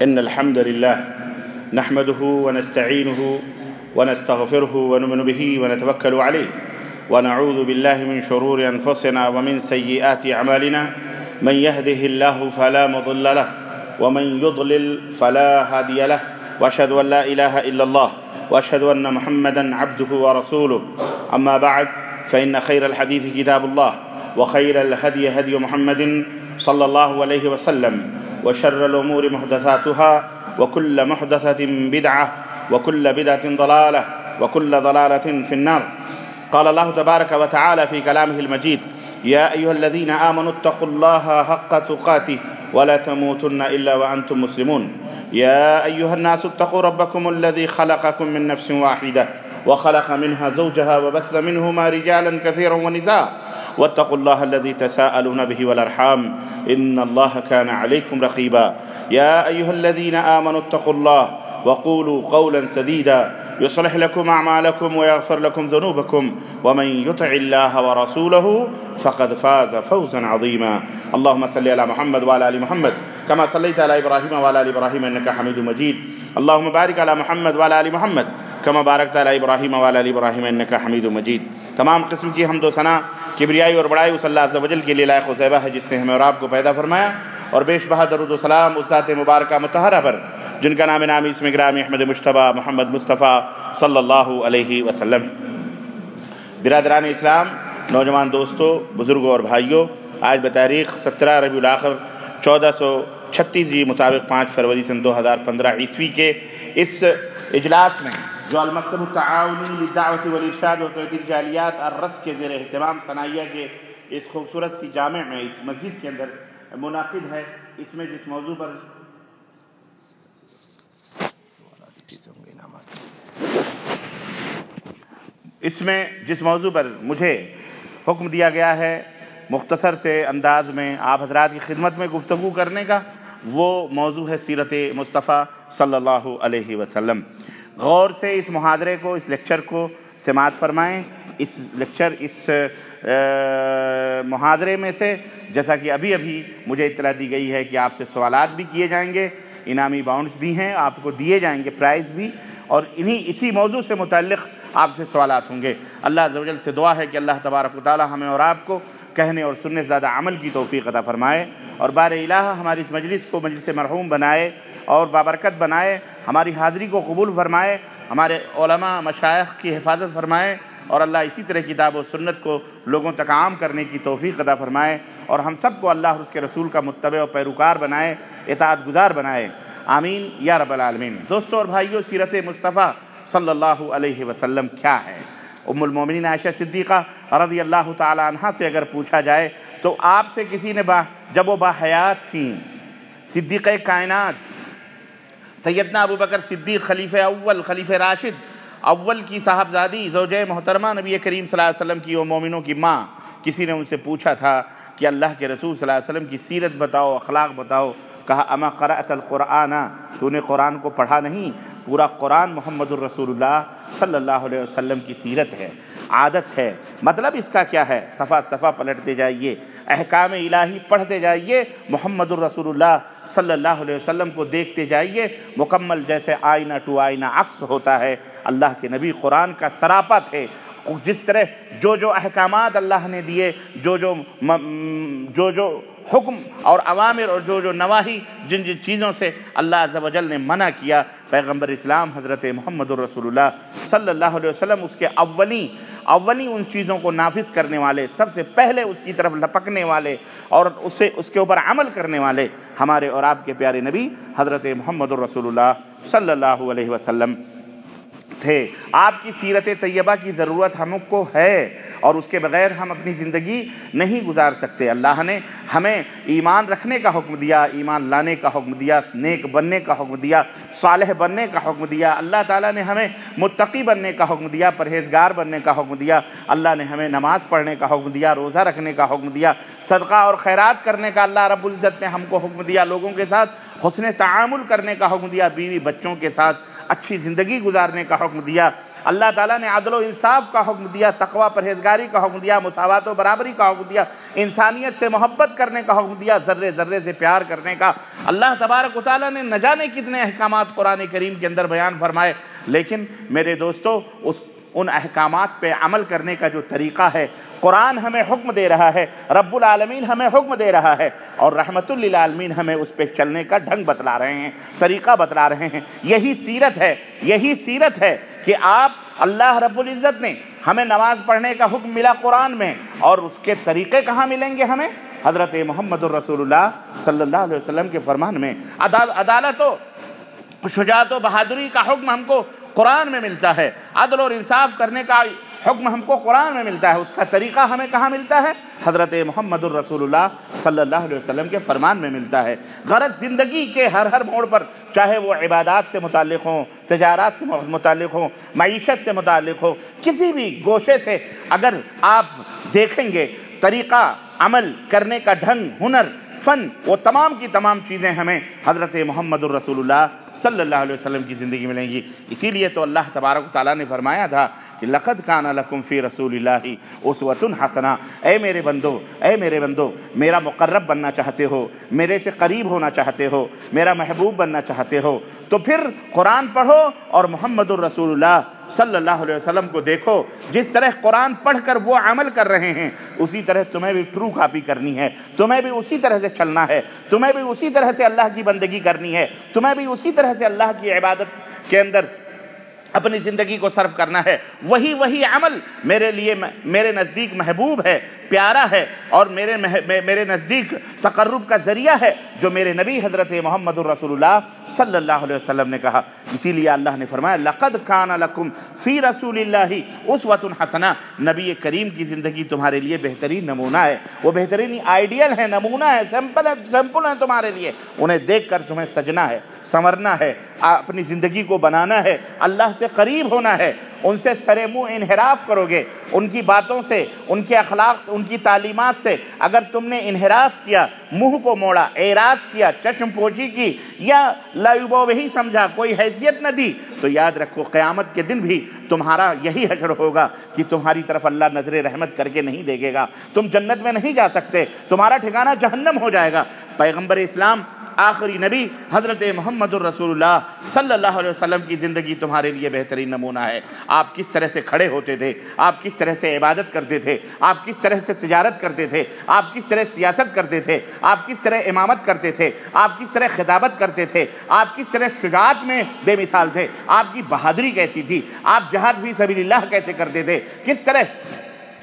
إن الحمد لله نحمده ونستعينه ونستغفره ونؤمن به ونتوكل عليه ونعوذ بالله من شرور أنفسنا ومن سيئات أعمالنا من يهده الله فلا مضل له ومن يضلل فلا هادي له وأشهد أن لا إله إلا الله وأشهد أن محمدا عبده ورسوله أما بعد فإن خير الحديث كتاب الله وخير الهدي هدي محمد صلى الله عليه وسلم وشر الأمور محدثاتها وكل محدثة بدعة وكل بدعة ضلالة وكل ضلالة في النار. قال الله تبارك وتعالى في كلامه المجيد: يا أيها الذين آمنوا اتقوا الله حق تقاته ولا تموتن إلا وأنتم مسلمون. يا أيها الناس اتقوا ربكم الذي خلقكم من نفس واحدة وخلق منها زوجها وبث منهما رجالا كثيرا ونساء واتقوا الله الذي تساءلون به والأرحام إن الله كان عليكم رقيبا. يا أيها الذين آمنوا اتقوا الله وقولوا قولا سديدا يصلح لكم أعمالكم ويغفر لكم ذنوبكم ومن يطع الله ورسوله فقد فاز فوزا عظيما. اللهم صل على محمد وعلى آل محمد كما صليت على إبراهيم وعلى آل إبراهيم إنك حميد مجيد. اللهم بارك على محمد وعلى آل محمد كما بارکت علی ابراہیم وعلی آل ابراہیم انک حمید مجید. تمام قسم کی حمد و ثنا کبریائی اور بڑائی اس اللہ عز و جل کے لیے لائق و زیبہ ہے جس نے ہمیں اور آپ کو پیدا فرمایا، اور بیش بہا درود و سلام اس ذات مبارکہ مطہرہ پر جن کا نام نامی اسم گرامی احمد مجتبیٰ محمد مصطفیٰ صلی اللہ علیہ وسلم. برادران اسلام، نوجوان دوستوں، بزرگوں اور بھائیوں، آج بتاریخ 17 ربیع الاخر 1436 مطابق 5 فروری سن 2015 عیسوی کے اس اجلاس میں جو المکتب التعاونی للدعوت والارشاد و توحید الجالیات الرس کے زیر اہتمام ثنائیہ کے اس خوبصورت سی جامع میں اس مسجد کے اندر منعقد ہے، اس میں جس موضوع پر مجھے حکم دیا گیا ہے مختصر سے انداز میں آپ حضرات کی خدمت میں گفتگو کرنے کا، وہ موضوع ہے سیرت مصطفیٰ صلی اللہ علیہ وسلم. غور سے اس محاضرے کو، اس لیکچر کو سماعت فرمائیں. اس محاضرے میں سے جیسا کہ ابھی مجھے اطلاع دی گئی ہے کہ آپ سے سوالات بھی کیے جائیں گے، انعامی باؤنڈز بھی ہیں، آپ کو دیے جائیں گے پرائز بھی، اور اسی موضوع سے متعلق آپ سے سوالات ہوں گے. اللہ عز و جل سے دعا ہے کہ اللہ تبارک و تعالی ہمیں اور آپ کو کہنے اور سننے سے زیادہ عمل کی توفیق عطا فرمائے، اور بار الہ ہماری اس مجلس کو مجلس مرحوم بنائے اور بابرکت بنائے، ہماری حاضری کو قبول فرمائے، ہمارے علماء مشائخ کی حفاظت فرمائے، اور اللہ اسی طرح کتاب و سنت کو لوگوں تک عام کرنے کی توفیق عطا فرمائے، اور ہم سب کو اللہ اور اس کے رسول کا متبع و پیروکار بنائے، اطاعت گزار بنائے. آمین یا رب العالمین. دوستو اور بھائیو، سیرت مصطفیٰ صلی اللہ علیہ وسلم کیا ہے؟ ام المومنین عائشہ صدیقہ رضی اللہ تعالی عنہا سے اگر پوچھا جائے تو آپ سے کسی نے جب وہ باحیات تھیں، صدیقہ کائنات سیدنا ابوبکر صدیق خلیفہ اول، خلیفہ راشد اول کی صاحبزادی زوجہ محترمہ نبی کریم صلی اللہ علیہ وسلم کی و مومنوں کی ماں، کسی نے ان سے پوچھا تھا کہ اللہ کے رسول صلی اللہ علیہ وسلم کی سیرت بتاؤ، اخلاق بتاؤ. کہا: اما قرأت القرآن، تو نے قرآن کو پڑھا نہیں؟ پورا قرآن محمد الرسول اللہ صلی اللہ علیہ وسلم کی سیرت ہے، عادت ہے. مطلب اس کا کیا ہے؟ صفحہ صفحہ پلٹتے جائیے، احکام الہی پڑھتے جائیے، محمد الرسول اللہ صلی اللہ علیہ وسلم کو دیکھتے جائیے. مکمل جیسے آئینہ ٹو آئینہ عکس ہوتا ہے اللہ کے نبی، قرآن کا سراپا تھے. جس طرح جو احکامات اللہ نے دیے، جو حکم اور اوامر اور جو نواہی، جن چیزوں سے اللہ عز و جل نے منع کیا، پیغمبر اسلام حضرت محمد الرسول اللہ صلی اللہ علیہ وسلم اس کے اولی ان چیزوں کو نافذ کرنے والے، سب سے پہلے اس کی طرف لپکنے والے اور اس کے اوپر عمل کرنے والے ہمارے اور آپ کے پیارے نبی حضرت محمد الرسول اللہ صلی اللہ علیہ وسلم تھے. آپ کی سیرت طیبہ کی ضرورت ہم کو ہے، اور اس کے بغیر ہم اپنی زندگی نہیں گزار سکتے. اللہ نے ہمیں ایمان رکھنے کا حکم دیا، ایمان لانے کا حکم دیا، نیک بننے کا حکم دیا، صالح بننے کا حکم دیا. اللہ تعالیٰ نے ہمیں متقی بننے کا حکم دیا، پرہیزگار بننے کا حکم دیا. اللہ نے ہمیں نماز پڑھنے کا حکم دیا، روزہ رکھنے کا حکم دیا، صدقہ اور خیرات کرنے کا اللہ رب العزت نے ہم کو حکم دیا، لوگوں کے ساتھ حسن تعامل کرنے کا حکم دیا، بیوی بچوں کے ساتھ اچھی زندگی گزارنے کا حکم دیا. اللہ تعالیٰ نے عدل و انصاف کا حکم دیا، تقوی پرہیزگاری کا حکم دیا، مساوات و برابری کا حکم دیا، انسانیت سے محبت کرنے کا حکم دیا، ذرے ذرے سے پیار کرنے کا۔ اللہ تبارک و تعالیٰ نے نہ جانے کتنے احکامات قرآن کریم کے اندر بیان فرمائے، لیکن میرے دوستو ان احکامات پہ عمل کرنے کا جو طریقہ ہے، قرآن ہمیں حکم دے رہا ہے، رب العالمین ہمیں حکم دے رہا ہے، اور رحمت للعالمین ہمیں اس پہ چلنے کا ڈھنگ بتلا رہے ہیں، طریقہ بتلا رہے ہیں۔ یہی سیرت ہے کہ آپ اللہ رب العزت نے ہمیں نماز پڑھنے کا حکم ملا قرآن میں، اور اس کے طریقے کہاں ملیں گے ہمیں؟ حضرت محمد الرسول اللہ صلی اللہ علیہ وسلم کے فرمان میں۔ عدالت و شجاعت و بہادری کا حکم ہم کو قرآن میں ملتا ہے، عدل اور انصاف کرنے کا حکم ہم کو قرآن میں ملتا ہے، اس کا طریقہ ہمیں کہاں ملتا ہے؟ حضرت محمد الرسول اللہ صلی اللہ علیہ وسلم کے فرمان میں ملتا ہے۔ غرض زندگی کے ہر موڑ پر، چاہے وہ عبادات سے متعلق ہوں، تجارات سے متعلق ہوں، معیشت سے متعلق ہو، کسی بھی گوشے سے اگر آپ دیکھیں گے، طریقہ عمل کرنے کا ڈھنگ، ہنر، فن، وہ تمام کی تمام چیزیں ہمیں حضرت محمد الرسول اللہ صلی اللہ علیہ وسلم کی زندگی ملیں گی۔ اسی لیے تو اللہ تبارک و تعالیٰ نے فرمایا تھا کہ لَقَدْ كَانَ لَكُمْ فِي رَسُولِ اللَّهِ أُسْوَةٌ حَسَنَةٌ۔ اے میرے بندو، میرا مقرب بننا چاہتے ہو، میرے سے قریب ہونا چاہتے ہو، میرا محبوب بننا چاہتے ہو، تو پھر قرآن پڑھو اور محمد الرسول اللہ صلی اللہ علیہ وسلم کو دیکھو۔ جس طرح قرآن پڑھ کر وہ عمل کر رہے ہیں، اسی طرح تمہیں بھی ٹرو کاپی کرنی ہے، تمہیں بھی اسی طرح سے چلنا ہے، تمہیں بھی اسی طرح سے اللہ کی بندگی کرنی ہے، تمہیں بھی اسی طرح سے اللہ کی عبادت کے اندر اپنی زندگی کو صرف کرنا ہے۔ وہی عمل میرے نزدیک محبوب ہے، پیارا ہے، اور میرے نزدیک تقرب کا ذریعہ ہے، جو میرے نبی حضرت محمد الرسول اللہ صلی اللہ علیہ وسلم نے کہا۔ اسی لیے اللہ نے فرمایا لَقَدْ كَانَ لَكُمْ فِي رَسُولِ اللَّهِ أُسْوَةٌ حَسَنَةٌ۔ نبی کریم کی زندگی تمہارے لیے بہترین نمونہ ہے، وہ بہترین آئیڈیل ہے، نمونہ ہے، سیمپل ہے تمہارے لیے۔ انہیں دیکھ کر تمہیں سجنا ہے، سنورنا ہے، اپنی زندگی کو بنانا ہے، اللہ سے قریب ہونا ہے۔ ان سے سرے منہ انحراف کرو گے، ان کی باتوں سے، ان کے اخلاق سے، ان کی تعلیمات سے اگر تم نے انحراف کیا، منہ کو موڑا، اعراض کیا، چشم پوشی کی، یا لایبوبہی سمجھا، کوئی حیثیت نہ دی، تو یاد رکھو قیامت کے دن بھی تمہارا یہی حشر ہوگا کہ تمہاری طرف اللہ نظر رحمت کر کے نہیں دیکھے گا، تم جنت میں نہیں جا سکتے، تمہارا ٹھکانہ جہنم ہو جائے گا۔ پیغمبر اسلام، آخری نبی حضرت محمد الرسول اللہ صلی اللہ علیہ وسلم کی زندگی تمہارے لیے بہترین نمونہ ہے۔ آپ کس طرح سے کھڑے ہوتے تھے، آپ کس طرح سے عبادت کرتے تھے، آپ کس طرح سے تجارت کرتے تھے، آپ کس طرح سیاست کرتے تھے، آپ کس طرح امامت کرتے تھے، آپ کس طرح خطابت کرتے تھے، آپ کس طرح شجاعت میں بے مثال تھے، آپ کی بہادری کیسی تھی، آپ جہاد فی سبیل اللہ کیسے کرتے تھے، کس طرح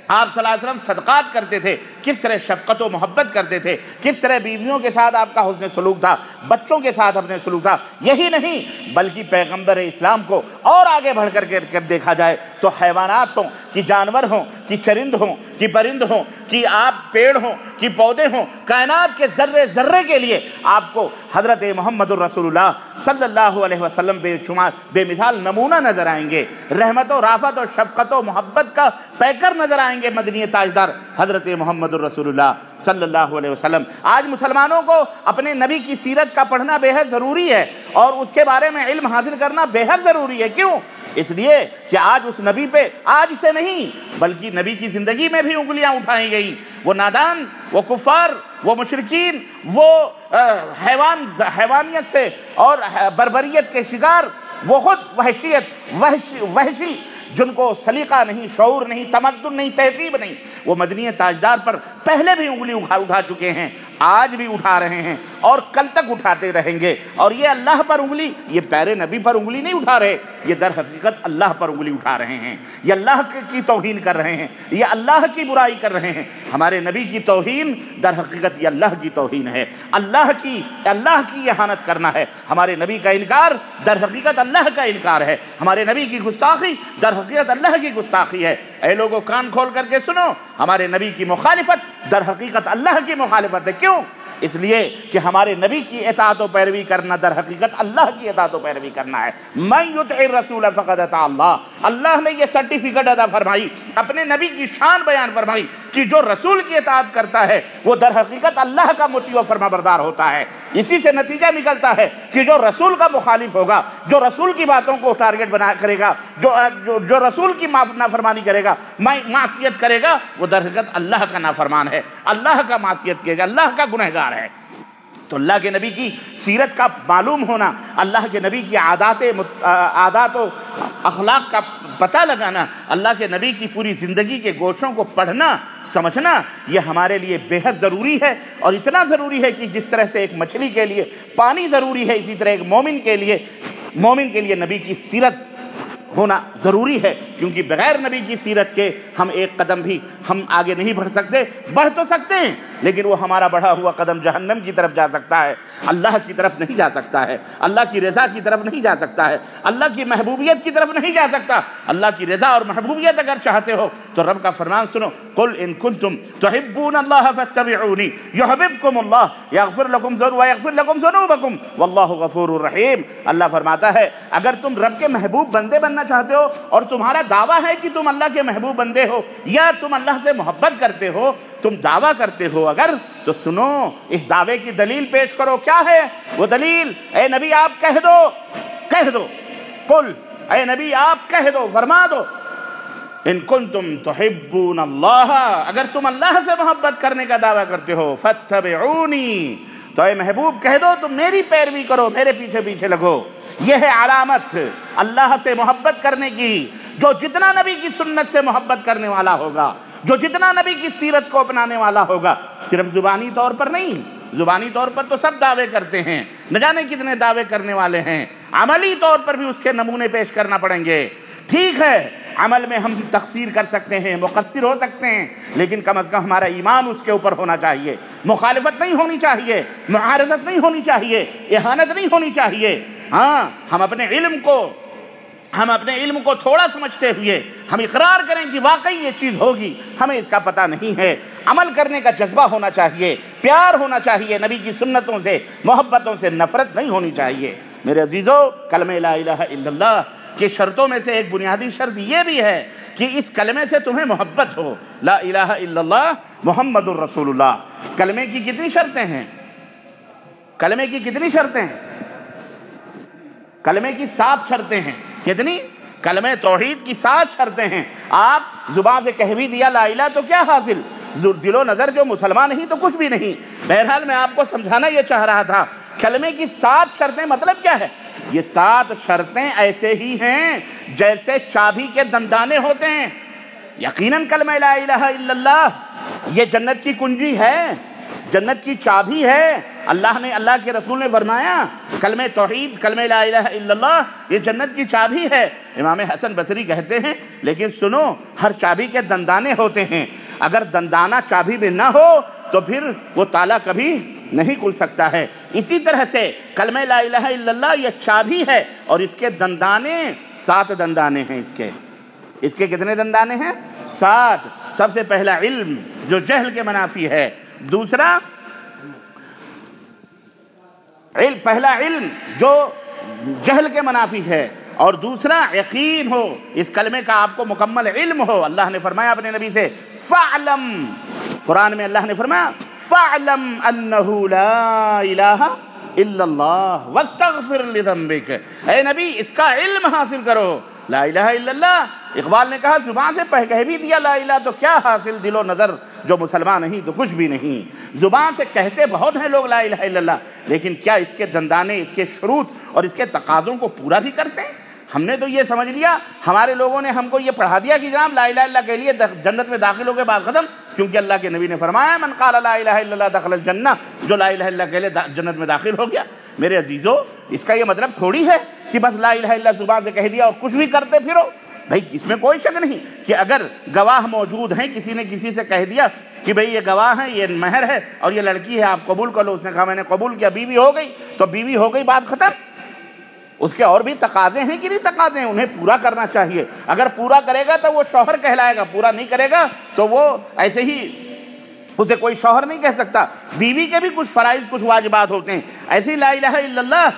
آپ صلی اللہ علیہ وسلم صدقات کرتے تھے، کس طرح شفقت و محبت کرتے تھے، کس طرح بیویوں کے ساتھ آپ کا حسن سلوک تھا، بچوں کے ساتھ اپنے سلوک تھا۔ یہی نہیں بلکہ پیغمبر اسلام کو اور آگے بڑھ کر دیکھا جائے تو حیوانات ہوں کہ جانور ہوں کہ چرند ہوں کہ پرند ہوں کہ آپ پیڑ ہوں کہ پودے ہوں، کائنات کے ذرے ذرے کے لیے آپ کو حضرت محمد الرسول اللہ صلی اللہ علیہ وسلم بے شمار بے مثال نمونہ نظر آئیں گے، رحمت و رافت و شفقت و محبت کا پیکر نظر آئیں گے مدنی تاجدار حضرت محمد الرسول اللہ صلی اللہ علیہ وسلم۔ آج مسلمانوں کو اپنے نبی کی سیرت کا پڑھنا بے حد ضروری ہے، اور اس کے بارے میں علم حاصل کرنا بے حد ضروری ہے۔ کیوں؟ اس لیے کہ آج اس نبی پہ، آج سے نہیں بلکہ نبی کی زندگی میں بھی انگلیاں اٹھائی گئیں۔ وہ نادان، وہ کفار، وہ مشرکین، وہ حیوانیت سے اور بربریت کے شکار، وہ خود وحشی جن کو سلیقہ نہیں، شعور نہیں، تمدن نہیں، تہذیب نہیں، وہ مدنی تاجدار پر پہلے بھی انگلی اٹھا چکے ہیں، آج بھی اٹھا رہے ہیں اور کل تک اٹھاتے رہیں گے۔ اور یہ اللہ پر انگلی، یہ پیارے نبی پر انگلی نہیں اٹھا رہے، یہ در حقیقت اللہ پر انگلی اٹھا رہے ہیں، یہ اللہ کی توہین کر رہے ہیں، یہ اللہ کی برائی کر رہے ہیں۔ ہمارے نبی کی توہین در حقیقت یہ اللہ کی توہین ہے، اللہ کی اہانت کرنا ہے۔ ہمارے نبی کا انکار در حقیقت اللہ کا انکار ہے، ہمارے نبی کی گستاخی در حقیقت اللہ کی گستاخی ہے۔ اے لوگوں کان کھول کر کے سنو، ہمارے نبی کی مخالفت در حقیقت اللہ کی مخالفت ہے۔ کیوں؟ اس لیے کہ ہمارے نبی کی اطاعت و پیروی کرنا در حقیقت اللہ کی اطاعت و پیروی کرنا ہے۔ من یطع الرسول فقد اطاع اللہ، اللہ نے یہ سرٹیفکیٹ ادا فرمائی، اپنے نبی کی شان بیان فرمائی کہ جو رسول کی اطاعت کرتا ہے وہ در حقیقت اللہ کا مطیع و فرما بردار ہوتا ہے۔ اسی سے نتیجہ نکلتا ہے کہ جو رسول کا مخالف ہوگا، جو رسول کی باتوں کو ٹارگٹ بنا کرے گا، جو رسول کی نافرمانی کرے گا، معصیت کرے گا، وہ در حقیقت اللہ کا نافرمان ہے، اللہ کا معصیت کرے گا، اللہ کا گنہگار ہے۔ تو اللہ کے نبی کی سیرت کا معلوم ہونا، اللہ کے نبی کی عادات و اخلاق کا پتہ لگانا، اللہ کے نبی کی پوری زندگی کے گوشوں کو پڑھنا سمجھنا، یہ ہمارے لیے بے حد ضروری ہے۔ اور اتنا ضروری ہے کہ جس طرح سے ایک مچھلی کے لیے پانی ضروری ہے، اسی طرح ایک مومن کے لیے نبی کی سیرت ہونا ضروری ہے، کیونکہ بغیر نبی کی سیرت کے ہم ایک قدم بھی ہم آگے نہیں بڑھ سکتے۔ بڑھ تو سکتے ہیں لیکن وہ ہمارا بڑھا ہوا قدم جہنم کی طرف جا سکتا ہے، اللہ کی طرف نہیں جا سکتا ہے، اللہ کی رضا کی طرف نہیں جا سکتا ہے، اللہ کی محبوبیت کی طرف نہیں جا سکتا۔ اللہ کی رضا اور محبوبیت اگر چاہتے ہو تو رب کا فرمان سنو، قل ان کنتم تحبون اللہ فاتبعونی یحببکم اللہ یغفر لکم ذنوبکم واللہ غفور رحیم۔ اللہ فرماتا ہے اگر تم رب کے محبوب بندے بننا چاہتے ہو اور تمہارا دعویٰ ہے کہ تم اللہ کے محبوب بندے ہو یا تم اللہ سے محبت کرتے ہو، تم دعویٰ کرتے ہو اگر، تو سنو اس دعوے کی دلیل پیش کرو۔ کیا ہے وہ دلیل؟ اے نبی آپ کہہ دو قل، اے نبی آپ کہہ دو، فرما دو، ان کنتم تحبون اللہ، اگر تم اللہ سے محبت کرنے کا دعویٰ کرتے ہو، فاتبعونی، تو اے محبوب کہہ دو تم میری پیروی کرو، میرے پیچھے پیچھے لگو۔ یہ ہے علامت اللہ سے محبت کرنے کی۔ جو جتنا نبی کی سنت سے محبت کرنے والا ہوگا، جو جتنا نبی کی سیرت کو اپنانے والا ہوگا، صرف زبانی طور پر نہیں، زبانی طور پر تو سب دعوے کرتے ہیں، نہ جانے کتنے دعوے کرنے والے ہیں، عملی طور پر بھی اس کے نمونے پیش کرنا پڑیں گے۔ ٹھیک ہے عمل میں ہم تقصیر کر سکتے ہیں، مقصر ہو سکتے ہیں، لیکن کم از کم ہمارا ایمان اس کے اوپر ہونا چاہیے، مخالفت نہیں ہونی چاہیے، معارضت نہیں ہونی چاہیے، اہانت نہیں ہونی چاہیے۔ ہاں ہم اپنے علم کو تھوڑا سمجھتے ہوئے ہم اقرار کریں کہ واقعی یہ چیز ہوگی، ہمیں اس کا پتہ نہیں ہے، عمل کرنے کا جذبہ ہونا چاہیے، پیار ہونا چاہیے، نبی کی سنتوں سے محبتوں سے نفرت نہیں ہونی چاہیے۔ میرے عزیزو، کلمہ لا الہ الا اللہ کی شرطوں میں سے ایک بنیادی شرط یہ بھی ہے کہ اس کلمے سے تمہیں محبت ہو۔ لا الہ الا اللہ محمد الرسول اللہ۔ کلمے کی کتنی شرطیں ہیں؟ کلمے کی کتنی شرطیں ہیں؟ کلمے کی 7 شرطیں ہیں۔ کتنی؟ کلمہ توحید کی 7 شرطیں ہیں۔ آپ زبان سے کہہ بھی دیا لا الہ تو کیا حاصل؟ دل و نظر جو مسلمان نہیں تو کچھ بھی نہیں۔ بہرحال میں آپ کو سمجھانا یہ چاہ رہا تھا، کلمے کی 7 شرطیں مطلب کیا ہے؟ یہ 7 شرطیں ایسے ہی ہیں جیسے چابی کے دندانے ہوتے ہیں۔ یقیناً کلمہ لا الہ الا اللہ یہ جنت کی کنجی ہے، جنت کی چابی ہے۔ اللہ کے رسول نے فرمایا کلمہ توحید، کلمہ لا الہ الا اللہ یہ جنت کی چابی ہے۔ امام حسن بصری کہتے ہیں لیکن سنو، ہر چابی کے دندانے ہوتے ہیں، اگر دندانہ چابی میں نہ ہو تو پھر وہ تالا کبھی نہیں کھل سکتا ہے۔ اسی طرح سے کلمہ لا الہ الا اللہ یہ چابی ہے اور اس کے دندانے 7 دندانے ہیں۔ اس کے کتنے دندانے ہیں؟ 7۔ سب سے پہلا علم جو جہل کے منافی ہے، دوسرا پہلا علم جو جہل کے منافی ہے، اور دوسرا یقین ہو، اس کلمے کا آپ کو مکمل علم ہو۔ اللہ نے فرمایا اپنے نبی سے فَعْلَمْ، قرآن میں اللہ نے فرمایا فَعْلَمْ أَنَّهُ لَا إِلَٰهَ إِلَّا اللَّهُ وَاسْتَغْفِرْ لِذَنبِكَ، اے نبی اس کا علم حاصل کرو۔ لا الہ الا اللہ، اقبال نے کہا زبان سے کہہ بھی دیا لا الہ تو کیا حاصل، دل و نظر جو مسلمان نہیں تو کچھ بھی نہیں۔ زبان سے کہتے بہت ہیں لوگ لا الہ الا اللہ، لیکن کیا اس کے دندانے، اس کے شروط اور اس کے تقاضوں کو پورا بھی کرتے ہیں؟ ہم نے تو یہ سمجھ لیا، ہمارے لوگوں نے ہم کو یہ پڑھا دیا کہ جناب لا الہ الا اللہ کے لیے جنت میں داخل ہو کے بات ختم، کیونکہ اللہ کے نبی نے فرمایا من قال لا الہ الا اللہ دخل الجنہ، جو لا الہ الا اللہ کے لیے جنت میں داخل ہو گیا۔ میرے عزیزو، اس کا یہ مطلب تھوڑی ہے کہ بس لا الہ الا اللہ زبان سے کہہ دیا اور کچھ بھی کرتے پھرو۔ بھائی اس میں کوئی شک نہیں کہ اگر گواہ موجود ہیں، کسی نے کسی سے کہہ دیا کہ بھئی یہ گواہ ہے، یہ مہر ہے اور یہ لڑکی ہے، آپ قبول کر لو، اس نے کہا میں نے قبول کیا، بیوی ہو گئی تو بیوی ہو گئی، بات ختم۔ اس کے اور بھی تقاضے ہیں کہ نہیں تقاضے ہیں، انہیں پورا کرنا چاہیے۔ اگر پورا کرے گا تو وہ شوہر کہلائے گا، پورا نہیں کرے گا تو وہ ایسے ہی اسے کوئی شوہر نہیں کہہ سکتا۔ بیوی کے بھی کچھ فرائض کچھ واجبات ہوتے ہیں، ایسی لا الہ الا اللہ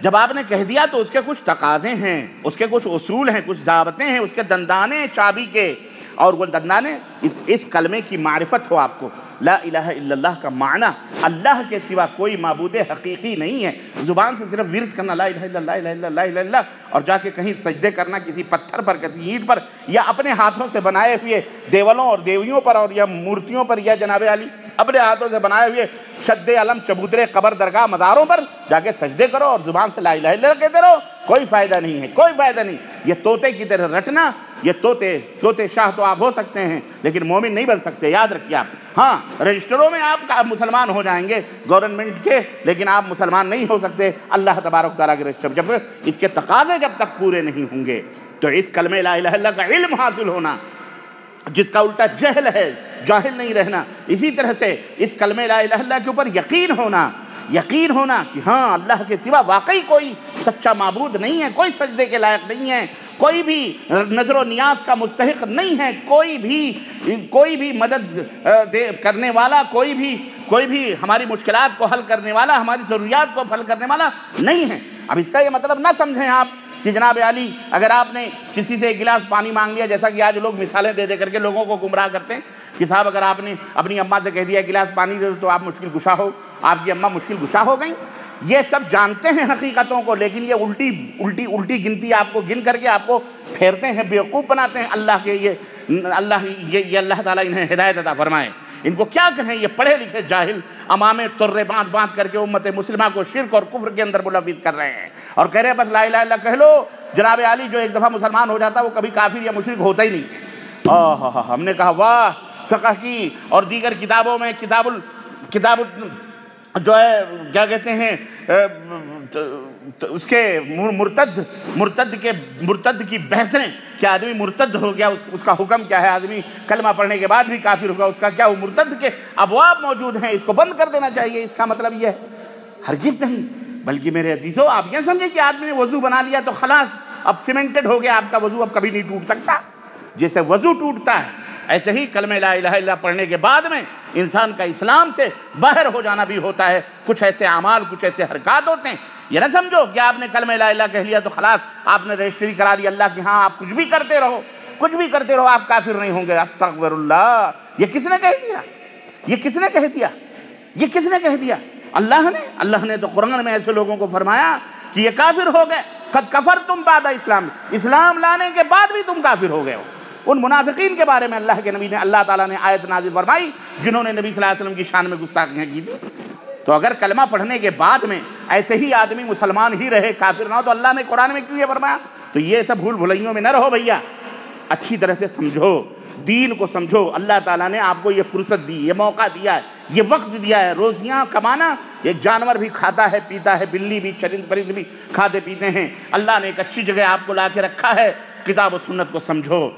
جب آپ نے کہہ دیا تو اس کے کچھ تقاضے ہیں، اس کے کچھ اصول ہیں، کچھ ضابطے ہیں، اس کے دندانے چابی کے، اور وہ دندانے اس کلمے کی معرفت ہو آپ کو۔ لا الہ الا اللہ کا معنی اللہ کے سوا کوئی معبود حقیقی نہیں ہے۔ زبان سے صرف ورد کرنا لا الہ الا اللہ الہ الا اللہ الہ الا اللہ، اور جا کے کہیں سجدے کرنا کسی پتھر پر، کسی اینٹ پر، یا اپنے ہاتھوں سے بنائے ہوئے دیولوں اور دیویوں پر، اور یا مورتیوں پر، یا جناب علی اپنے ہاتھوں سے بنائے ہوئے شد علم چبوترے قبر درگاہ مزاروں پر جا کے سجدے کرو اور زبان سے لا الہ الا اللہ کہتے رہو، کوئی فائدہ نہیں ہے، کوئی فائدہ نہیں۔ یہ طوطے کی طرح رٹنا، یہ طوطے شاہ تو آپ ہو سکتے ہیں لیکن مومن نہیں بن سکتے، یاد رکھیے آپ۔ ہاں رجسٹروں میں آپ مسلمان ہو جائیں گے گورنمنٹ کے، لیکن آپ مسلمان نہیں ہو سکتے اللہ تبارک تعالیٰ کے رجسٹر، جب اس کے تقاضے جب تک پورے نہیں ہوں گے۔ تو اس کلمہ لا الہ الا اللہ کا علم حاصل ہونا، جس کا الٹا جہل ہے، جاہل نہیں رہنا، اسی طرح سے اس کلمہ لا الہ الا اللہ کے اوپر یقین ہونا کہ ہاں اللہ کے سوا واقعی کوئی سچا معبود نہیں ہے، کوئی سجدے کے لائق نہیں ہے، کوئی بھی نظر و نیاز کا مستحق نہیں ہے، کوئی بھی مدد کرنے والا، کوئی بھی ہماری مشکلات کو حل کرنے والا، ہماری ضروریات کو حل کرنے والا نہیں ہے۔ اب اس کا یہ مطلب نہ سمجھیں آپ کہ جناب علی اگر آپ نے کسی سے ایک گلاس پانی مانگ لیا، جیسا کہ آج لوگ مثالیں دے کر کے لوگوں کو گمراہ کرتے ہیں کہ صاحب اگر آپ نے اپنی اماں سے کہہ دیا ایک گلاس پانی دے دو تو آپ مشکل کشا ہو، آپ کی اماں مشکل کشا ہو گئیں۔ یہ سب جانتے ہیں حقیقتوں کو، لیکن یہ الٹی گنتی آپ کو گن کر کے آپ کو پھیرتے ہیں، بیوقوف بناتے ہیں۔ اللہ تعالیٰ انہیں ہدایت عطا فرمائے۔ ان کو کیا کہیں، یہ پڑھے لکھے جاہل امامے ترے باندھ کر کے امت مسلمہ کو شرک اور کفر کے اندر ملوث کر رہے ہیں، اور کہہ رہے ہیں بس لا الہ الا اللہ کہہ لو۔ جناب علی جو ایک دفعہ مسلمان ہو جاتا وہ کبھی کافر یا مشرک ہوتا ہی نہیں ہے۔ ہم نے کہا واہ، فقہ کی اور دیگر کتابوں میں کتاب جو ہے کیا کہتے ہیں اس کے مرتد کی بحثیں کہ آدمی مرتد ہو گیا، اس کا حکم کیا ہے، آدمی کلمہ پڑھنے کے بعد بھی کافر ہوگا، اس کا کیا، وہ مرتد کے ابواب موجود ہیں، اس کو بند کر دینا چاہیے۔ اس کا مطلب یہ ہے ہرگز نہیں، بلکہ میرے عزیزو آپ یہ سمجھیں کہ آدمی نے وضو بنا لیا تو خلاص اب سیمنٹڈ ہو گیا آپ کا وضو، اب کبھی نہیں ٹوٹ سکتا۔ جیسے وضو ٹوٹتا ہے ایسے ہی کلمہ لا الہ الا اللہ پڑھنے کے بعد میں انسان کا اسلام سے باہر ہو جانا بھی ہوتا ہے۔ کچھ ایسے اعمال، کچھ ایسے حرکات ہوتے ہیں، یہ نہ سمجھو کہ آپ نے کلمہ لا الہ کہہ لیا تو خلاص آپ نے رجسٹری کرا لی اللہ کی، ہاں آپ کچھ بھی کرتے رہو آپ کافر نہیں ہوں گے۔ استغفر اللہ، یہ کس نے کہہ دیا؟ اللہ نے تو قرآن میں ایسے لوگوں کو فرمایا کہ یہ کافر ہو گئے، قد کفرتم بعد اسلام لانے کے بعد بھی تم کافر ہو گئے ہو۔ ان منافقین کے بارے میں اللہ تعالیٰ نے آیت نازل فرمائی جنہوں نے نبی صلی اللہ علیہ وسلم کی شان میں گستاخیاں کی تھی۔ تو اگر کلمہ پڑھنے کے بعد میں ایسے ہی آدمی مسلمان ہی رہے، کافر نہ ہو، تو اللہ نے قرآن میں کیوں یہ فرمایا؟ تو یہ سب بھول بھلائیوں میں نہ رہو بھیا، اچھی طرح سے سمجھو، دین کو سمجھو۔ اللہ تعالیٰ نے آپ کو یہ فرصت دی، یہ موقع دیا ہے، یہ وقت دیا ہے۔ روزیاں کمانا ایک جانور بھی کھاتا ہے پیتا ہے، بلی بھی، چرند پرند بھی کھاتے پیتے ہیں۔ اللہ نے ایک اچھی جگہ آپ کو لا کے رکھا ہے، کتاب و سنت کو سمجھو،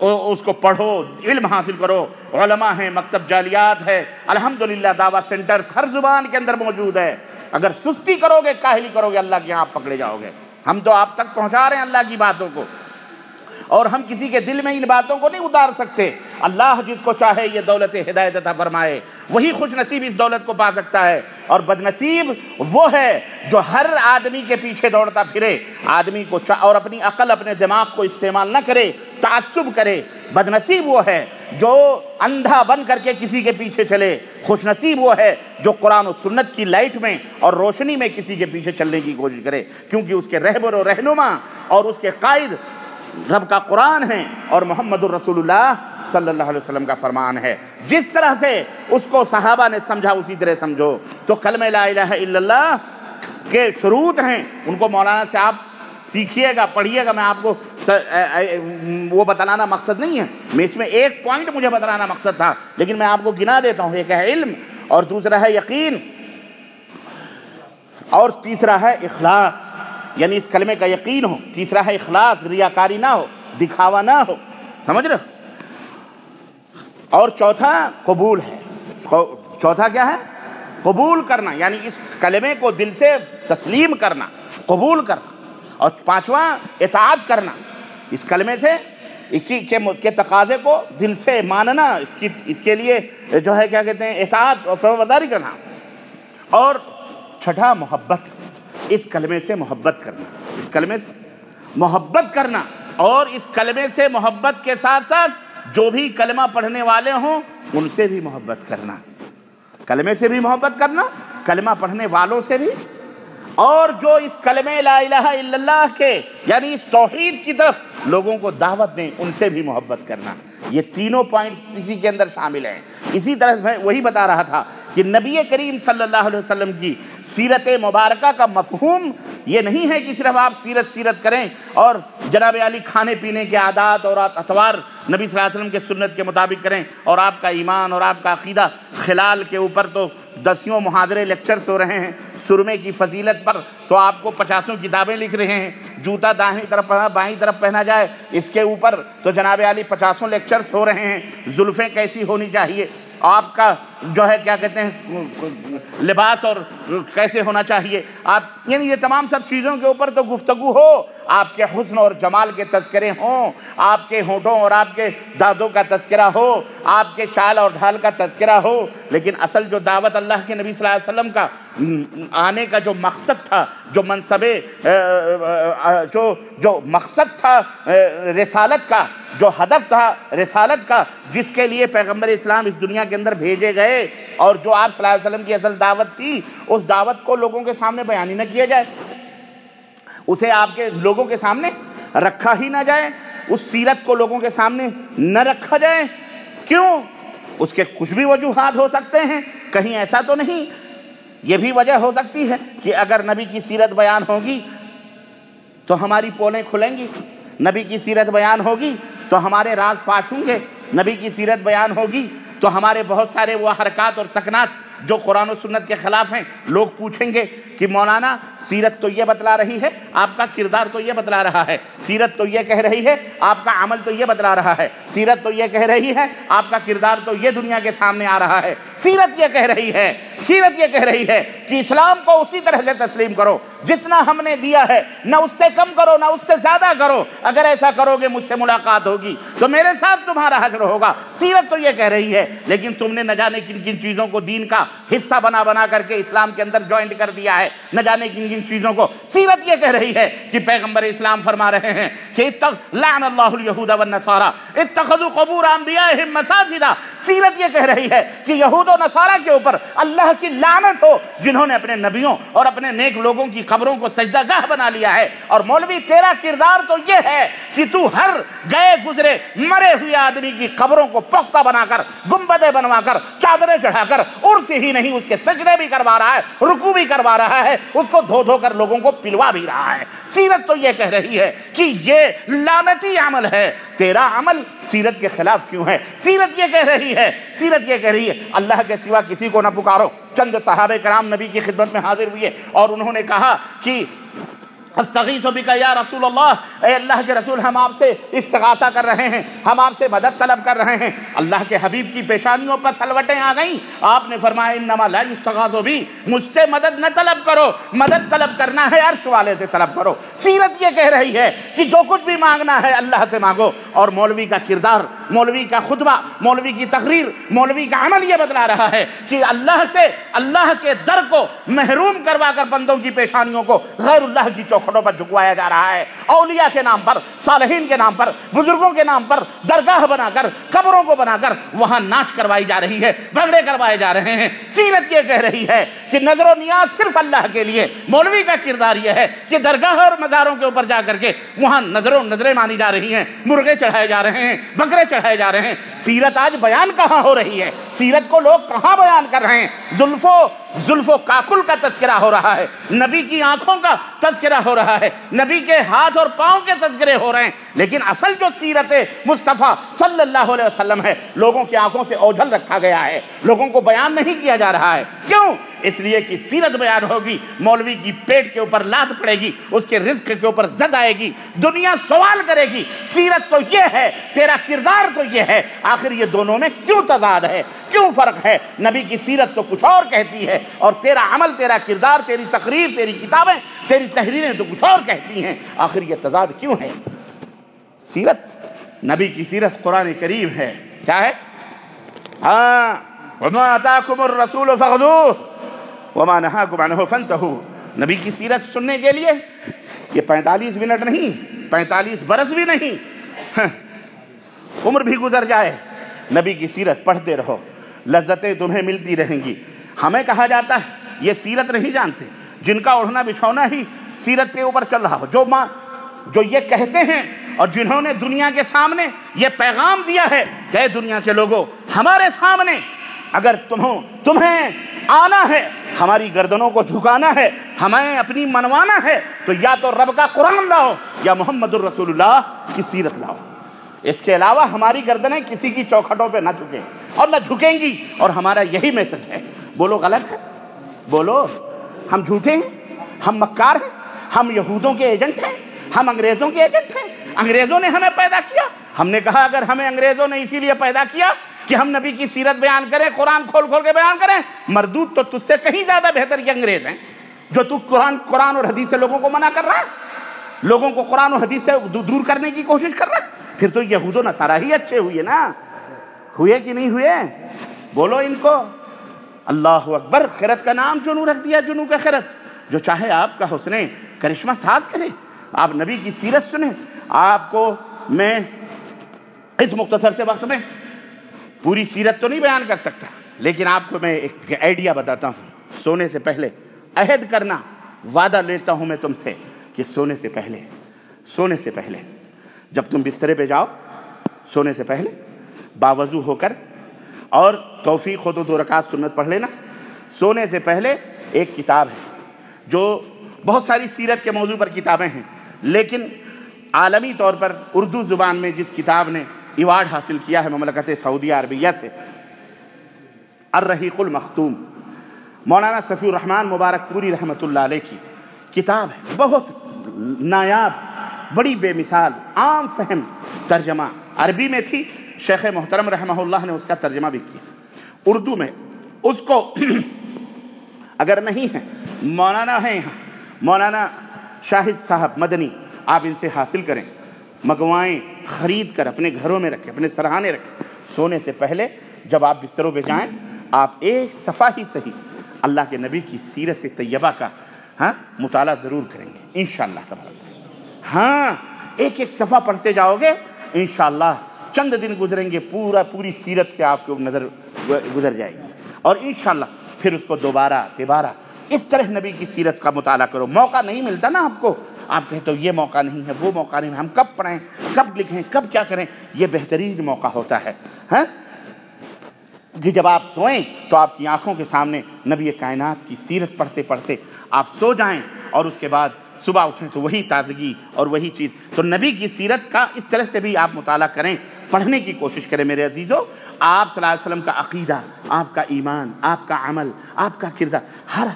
اس کو پڑھو، علم حاصل کرو۔ علماء ہیں، مکتب جالیات ہے، الحمدللہ دعویٰ سینٹرز ہر زبان کے اندر موجود ہے۔ اگر سستی کرو گے، کاہلی کرو گے، اللہ کے یہاں آپ پکڑے جاؤ گے۔ ہم تو آپ تک پہنچا رہے ہیں اللہ کی باتوں کو، اور ہم کسی کے دل میں ان باتوں کو نہیں اتار سکتے۔ اللہ جس کو چاہے یہ دولت ہدایت عطا فرمائے، وہی خوش نصیب اس دولت کو پا سکتا ہے، اور بد نصیب وہ ہے جو ہر آدمی کے پیچھے دوڑتا پھرے، آدمی کو اور اپنی عقل، اپنے دماغ کو استعمال نہ کرے، تعصب کرے۔ بد نصیب وہ ہے جو اندھا بن کر کے کسی کے پیچھے چلے، خوش نصیب وہ ہے جو قرآن و سنت کی لائٹ میں اور روشنی میں کسی کے پیچھے چلنے کی کوشش کرے، کیونکہ اس کے رہبر و رہنما اور اس کے قائد رب کا قرآن ہے اور محمد الرسول اللہ صلی اللہ علیہ وسلم کا فرمان ہے۔ جس طرح سے اس کو صحابہ نے سمجھا اسی طرح سمجھو۔ تو کلمہ لا الہ الا اللہ کے شروط ہیں، ان کو مولانا سے آپ سیکھیے گا، پڑھیے گا۔ میں آپ کو وہ بتلانا مقصد نہیں ہے، میں اس میں ایک پوائنٹ مجھے بتلانا مقصد تھا، لیکن میں آپ کو گنا دیتا ہوں۔ ایک ہے علم، اور دوسرا ہے یقین، اور تیسرا ہے اخلاص، یعنی اس کلمے کا یقین ہو۔ تیسرا ہے اخلاص، ریاکاری نہ ہو، دکھاوا نہ ہو، سمجھ رہے؟ اور چوتھا قبول ہے۔ چوتھا کیا ہے؟ قبول کرنا، یعنی اس کلمے کو دل سے تسلیم کرنا، قبول کرنا۔ اور پانچواں اطاعت کرنا، اس کلمے سے کے تقاضے کو دل سے ماننا، اس کے لیے جو ہے کیا کہتے ہیں اطاعت اور فرمانبرداری کرنا۔ اور چھٹا محبت، اس کلمے سے محبت کرنا، اس کلمے سے محبت کرنا، اور اس کلمے سے محبت کے ساتھ ساتھ جو بھی کلمہ پڑھنے والے ہوں ان سے بھی محبت کرنا، کلمے سے بھی محبت کرنا، کلمہ پڑھنے والوں سے بھی، اور جو اس کلمے لا الہ الا اللہ کے یعنی اس توحید کی طرف لوگوں کو دعوت دیں ان سے بھی محبت کرنا۔ یہ تینوں پوائنٹس اسی کے اندر شامل ہیں۔ اسی طرح میں وہی بتا رہا تھا کہ نبی کریم صلی اللہ علیہ وسلم کی سیرت مبارکہ کا مفہوم یہ نہیں ہے کہ صرف آپ سیرت کریں اور جناب علی کھانے پینے کے عادات اور اطوار نبی صلی اللہ علیہ وسلم کے سنت کے مطابق کریں، اور آپ کا ایمان اور آپ کا عقیدہ خلال کے اوپر تو دسیوں محاضرے لیکچرز ہو رہے ہیں، سرمے کی فضیلت پر تو آپ کو 50 کتابیں لکھ رہے ہیں، جوتا دائیں طرف بائیں طرف پہنا جائے اس کے اوپر تو جناب علی 50 لیکچرز ہو رہے ہیں، زلفیں کیسی ہونی چاہیے، آپ کا جو ہے کیا کہتے ہیں لباس اور کیسے ہونا چاہیے، آپ یعنی یہ تمام سب چیزوں کے اوپر تو گفتگو ہو، آپ کے حسن اور جمال کے تذکرے ہوں، آپ کے ہونٹوں اور آپ کے دانتوں کا تذکرہ ہو، آپ کے چال اور ڈھال کا تذکرہ ہو، لیکن اصل جو دعوت اللہ کے نبی صلی اللہ علیہ وسلم کا آنے کا جو مقصد تھا، جو منصبے جو مقصد تھا رسالت کا، جو ہدف تھا رسالت کا، جس کے لیے پیغمبر اسلام اس دنیا کے اندر بھیجے گئے، اور جو آپ صلی اللہ علیہ وسلم کی اصل دعوت تھی، اس دعوت کو لوگوں کے سامنے بیان ہی نہ کیا جائے، اسے آپ کے لوگوں کے سامنے رکھا ہی نہ جائے، اس سیرت کو لوگوں کے سامنے نہ رکھا جائے۔ کیوں؟ اس کے کچھ بھی وجوہات ہو سکتے ہیں، کہیں ایسا تو نہیں، یہ بھی وجہ ہو سکتی ہے کہ اگر نبی کی سیرت بیان ہوگی تو ہماری پولیں کھلیں گی، نبی کی سیرت بیان ہوگی تو ہمارے راز فاش ہوں گے، نبی کی سیرت بیان ہوگی تو ہمارے بہت سارے وہ حرکات اور سکنات جو قرآن و سنت کے خلاف ہیں لوگ پوچھیں گے کہ مولانا سیرت تو یہ بتلا رہی ہے، آپ کا کردار تو یہ بتلا رہا ہے، سیرت تو یہ کہہ رہی ہے، آپ کا عمل تو یہ بتلا رہا ہے، سیرت تو یہ کہہ رہی ہے، آپ کا کردار تو یہ دنیا کے سامنے آ رہا ہے، سیرت یہ کہہ رہی ہے، سیرت یہ کہہ رہی ہے کہ اسلام کو اسی طرح سے تسلیم کرو جتنا ہم نے دیا ہے، نہ اس سے کم کرو نہ اس سے زیادہ کرو، اگر ایسا کرو گے مجھ سے ملاقات ہوگی تو میرے ساتھ تمہارا حشر ہوگا۔ سیرت تو یہ کہہ رہی ہے، لیکن تم نے نہ جانے کن کن چیزوں کو دین کا حصہ بنا کر کے اسلام کے اندر جوائنٹ کر دیا ہے، نہ جانے کن کن چیزوں کو۔ سیرت یہ کہہ رہی ہے کہ پیغمبر اسلام فرما رہے ہیں کہ لعن اللہ الیہود والنصارى اتخذوا قبور انبیائہم مساجدا۔ سیرت یہ کہہ رہی ہے کہ یہود و نصارہ کے اوپر اللہ کی لعنت ہو جنہوں نے اپنے نبیوں اور اپنے نیک لوگوں کی قبروں کو سجدہ گاہ بنا لیا ہے۔ اور مولوی تیرا کردار تو یہ ہے کہ تو ہر گئے گزرے مرے ہوئے آدمی کی قبروں کو پختہ بنا کر، گنبدیں بنوا کر، چادریں چڑھا کر، عرس ہی نہیں اس کے سجدے بھی کروا رہا ہے، رکوع بھی کروا رہا ہے، اس کو دھو دھو کر لوگوں کو پلوا بھی رہا ہے۔ سیرت تو یہ کہہ رہی ہے کہ یہ لعنتی عمل ہے، تیرا عمل سیرت کے خلاف کیوں ہے؟ سیرت یہ کہہ رہی ہے، سیرت یہ کہہ رہی ہے اللہ کے سوا کسی کو نہ پکارو۔ چند صحابہ کرام نبی کی خدمت میں حاضر ہوئے اور انہوں نے کہا کہ استغیث بک یا رسول اللہ، اے اللہ کے رسول ہم آپ سے استغاثہ کر رہے ہیں، ہم آپ سے مدد طلب کر رہے ہیں۔ اللہ کے حبیب کی پیشانیوں پر سلوٹیں آ گئیں، آپ نے فرمایا انما لا یستغاث بی، مجھ سے مدد نہ طلب کرو، مدد طلب کرنا ہے عرش والے سے طلب کرو۔ سیرت یہ کہہ رہی ہے کہ جو کچھ بھی مانگنا ہے اللہ سے مانگو، اور مولوی کا کردار، مولوی کا خطبہ، مولوی کی تقریر، مولوی کا عمل یہ بتلا رہا ہے کہ اللہ سے، اللہ کے در کو محروم کروا کر بندوں کی پیشانیوں کو غیر اللہ کی چوکھٹوں پر جھکوایا جا رہا ہے، اولیاء کے نام پر، صالحین کے نام پر، بزرگوں کے نام پر درگاہ بنا کر، قبروں کو بنا کر وہاں ناچ کروائی جا رہی ہے، بھنگڑے کروائے جا رہے ہیں۔ سیرت یہ کہہ رہی ہے کہ نظر و نیاز صرف اللہ کے لیے۔ مولوی کا کردار یہ ہے کہ درگاہ اور مزاروں کے اوپر جا کر کے وہاں نظریں مانی جا رہی ہیں، مرغے چڑھائے جا رہے ہیں، بکرے چڑھائے جا رہے ہیں۔ سیرت آج بیان کہاں ہو رہی ہے؟ سیرت کو لوگ کہاں بیان کر رہے ہیں؟ زلف و کاکل کا تذکرہ ہو رہا ہے، نبی کی آنکھوں کا تذکرہ ہو رہا ہے، نبی کے ہاتھ اور پاؤں کے تذکرے ہو رہے ہیں، لیکن اصل جو سیرت مصطفیٰ صلی اللہ علیہ وسلم ہے لوگوں کی آنکھوں سے اوجھل رکھا گیا ہے، لوگوں کو بیان نہیں کیا جا رہا ہے۔ کیوں؟ اس لیے کہ سیرت بیان ہوگی، مولوی کی پیٹ کے اوپر لات پڑے گی، اس کے رزق کے اوپر زد آئے گی، دنیا سوال کرے گی سیرت تو یہ ہے، تیرا کردار تو یہ ہے، آخر یہ دونوں میں کیوں تضاد ہے، کیوں فرق ہے؟ نبی کی سیرت تو کچھ اور کہتی ہے اور تیرا عمل، تیرا کردار، تیری تقریر، تیری کتابیں، تیری تحریریں تو کچھ اور کہتی ہیں، آخر یہ تضاد کیوں ہے؟ سیرت نبی کی سیرت قرآن کریم ہے. کیا ہے؟ ہاں وما آتاکم الرسول فخذوہ وما نہاکم عنہ فانتہوا. نبی کی سیرت سننے کے لیے یہ 45 منٹ نہیں، 45 برس بھی نہیں، عمر بھی گزر جائے، نبی کی سیرت پڑھتے رہو، لذتیں تمہیں ملتی رہیں گی. ہمیں کہا جاتا ہے یہ سیرت نہیں جانتے، جن کا اڑھنا بچھونا ہی سیرت کے اوپر چل رہا ہو، جو یہ کہتے ہیں اور جنہوں نے دنیا کے سامنے یہ پیغام دیا ہے کہ اے دنیا کے لوگوں، ہمارے سامنے اگر تمہیں آنا ہے، ہماری گردنوں کو جھکانا ہے، ہمیں اپنی منوانا ہے، تو یا تو رب کا قرآن لاؤ یا محمد الرسول اللہ کی سیرت لاؤ. اس کے علاوہ ہماری گردنیں کسی کی چوکھٹوں پہ نہ جھکیں اور نہ جھکیں گی. اور ہمارا یہی میسج ہے. بولو غلط ہے؟ بولو ہم جھوٹے ہیں؟ ہم مکار ہیں؟ ہم یہودوں کے ایجنٹ ہیں؟ ہم انگریزوں کے ایجنٹ ہیں؟ انگریزوں نے ہمیں پیدا کیا. ہم نے کہا اگر ہمیں انگریزوں نے اسی لیے پیدا کیا کہ ہم نبی کی سیرت بیان کریں، قرآن کھول کھول کے بیان کریں. مردود تو تجھ سے کہیں زیادہ بہتر یہ انگریز ہیں جو تو قرآن اور حدیث سے لوگوں کو منع کر رہا ہے، لوگوں کو قرآن اور حدیث سے دور کرنے کی کوشش کر رہا ہے. پھر تو یہود و نصارہ ہی اچھے ہوئے نا. ہوئے کہ نہیں ہوئے؟ بولو ان کو. اللہ اکبر. خرد کا نام چنو رکھ دیا، جنو کا خرد. جو چاہے آپ کا حسن کرشمہ ساز کرے، آپ نبی کی سیرت سنیں. آپ کو میں اس مختصر سے وقت میں پوری سیرت تو نہیں بیان کر سکتا، لیکن آپ کو میں ایک آئیڈیا بتاتا ہوں. سونے سے پہلے عہد کرنا، وعدہ لیتا ہوں میں تم سے کہ سونے سے پہلے جب تم بسترے پہ جاؤ، سونے سے پہلے باوضو ہو کر، اور توفیق ہو تو 2 رکعت سنت پڑھ لینا. سونے سے پہلے ایک کتاب ہے، جو بہت ساری سیرت کے موضوع پر کتابیں ہیں، لیکن عالمی طور پر اردو زبان میں جس کتاب نے ایوارڈ حاصل کیا ہے مملکت سعودیہ عربیہ سے، الرحیق المختوم، مولانا صفی الرحمن مبارک پوری رحمۃ اللہ علیہ کی کتاب ہے. بہت نایاب، بڑی بے مثال، عام فہم ترجمہ. عربی میں تھی، شیخ محترم رحمہ اللہ نے اس کا ترجمہ بھی کیا اردو میں. اس کو اگر نہیں ہے، مولانا ہیں یہاں، مولانا شاہد صاحب مدنی، آپ ان سے حاصل کریں، منگوائیں، خرید کر اپنے گھروں میں رکھیں، اپنے سرہانے رکھیں. سونے سے پہلے جب آپ بستروں پہ جائیں، آپ ایک صفحہ ہی صحیح اللہ کے نبی کی سیرت طیبہ کا مطالعہ ضرور کریں گے انشاءاللہ تبارک. ہاں ایک صفحہ پڑھتے جاؤ گے انشاءاللہ، چند دن گزریں گے، پوری سیرت کے آپ کو نظر گزر جائے گی. اور انشاءاللہ پھر اس کو دوبارہ اس طرح نبی کی سیرت کا مطالعہ کرو. موقع نہیں ملتا نا آپ کو، آپ کہتے ہو یہ موقع نہیں ہے، وہ موقع نہیں ہے، ہم کب پڑھیں، کب لکھیں، کب کیا کریں. یہ بہترین موقع ہوتا ہے کہ جب آپ سوئیں تو آپ کی آنکھوں کے سامنے نبی کائنات کی سیرت پڑھتے پڑھتے آپ سو جائیں، اور اس کے بعد صبح اٹھیں تو وہی تازگی اور وہی چیز. تو نبی کی سیرت کا اس طرح سے بھی آپ مطالعہ کریں، پڑھنے کی کوشش کریں میرے عزیزو. آپ صلی اللہ علیہ وسلم کا عقیدہ، آپ کا ایمان، آپ کا عمل، آپ کا کردار،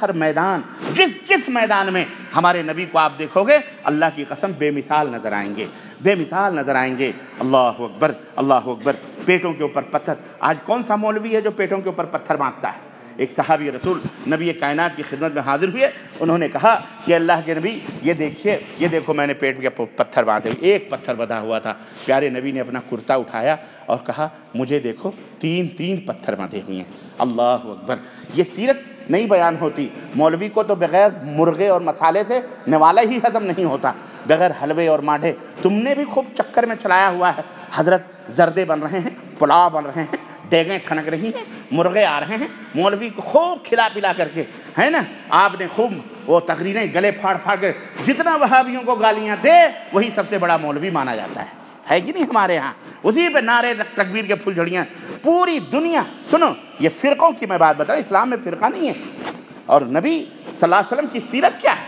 ہر میدان، جس میدان میں ہمارے نبی کو آپ دیکھو گے، اللہ کی قسم بے مثال نظر آئیں گے. اللہ اکبر، اللہ اکبر. پیٹوں کے اوپر پتھر. آج کون سا مولوی ہے جو پیٹوں کے اوپر پتھر باندھتا ہے؟ ایک صحابی رسول نبی کائنات کی خدمت میں حاضر ہوئے، انہوں نے کہا کہ اللہ کے نبی یہ دیکھیے، یہ دیکھو میں نے پیٹ کے پتھر باندھے ہوئے. ایک پتھر بندھا ہوا تھا. پیارے نبی نے اپنا کرتا اٹھایا اور کہا مجھے دیکھو 3 پتھر باندھے ہوئے ہیں. اللہ اکبر. یہ سیرت نہیں بیان ہوتی. مولوی کو تو بغیر مرغے اور مسالے سے نوالا ہی ہضم نہیں ہوتا، بغیر حلوے اور ماڈھے. تم نے بھی خوب چکر میں چلایا ہوا ہے. حضرت زردے بن رہے ہیں، پلاؤ بن رہے ہیں، دیگیں کھنک رہی ہیں، مرغے آ رہے ہیں، مولوی کو خوب کھلا پلا کر کے، ہے نا، آپ نے خوب وہ تقریریں گلے پھاڑ کر، جتنا وہابیوں کو گالیاں دے وہی سب سے بڑا مولوی مانا جاتا ہے کہ نہیں ہمارے ہاں. اسی پہ نعرے تکبیر کے پھول جھڑیاں. پوری دنیا سنو، یہ فرقوں کی میں بات بتا رہا ہوں، اسلام میں فرقہ نہیں ہے. اور نبی صلی اللہ علیہ وسلم کی سیرت کیا ہے؟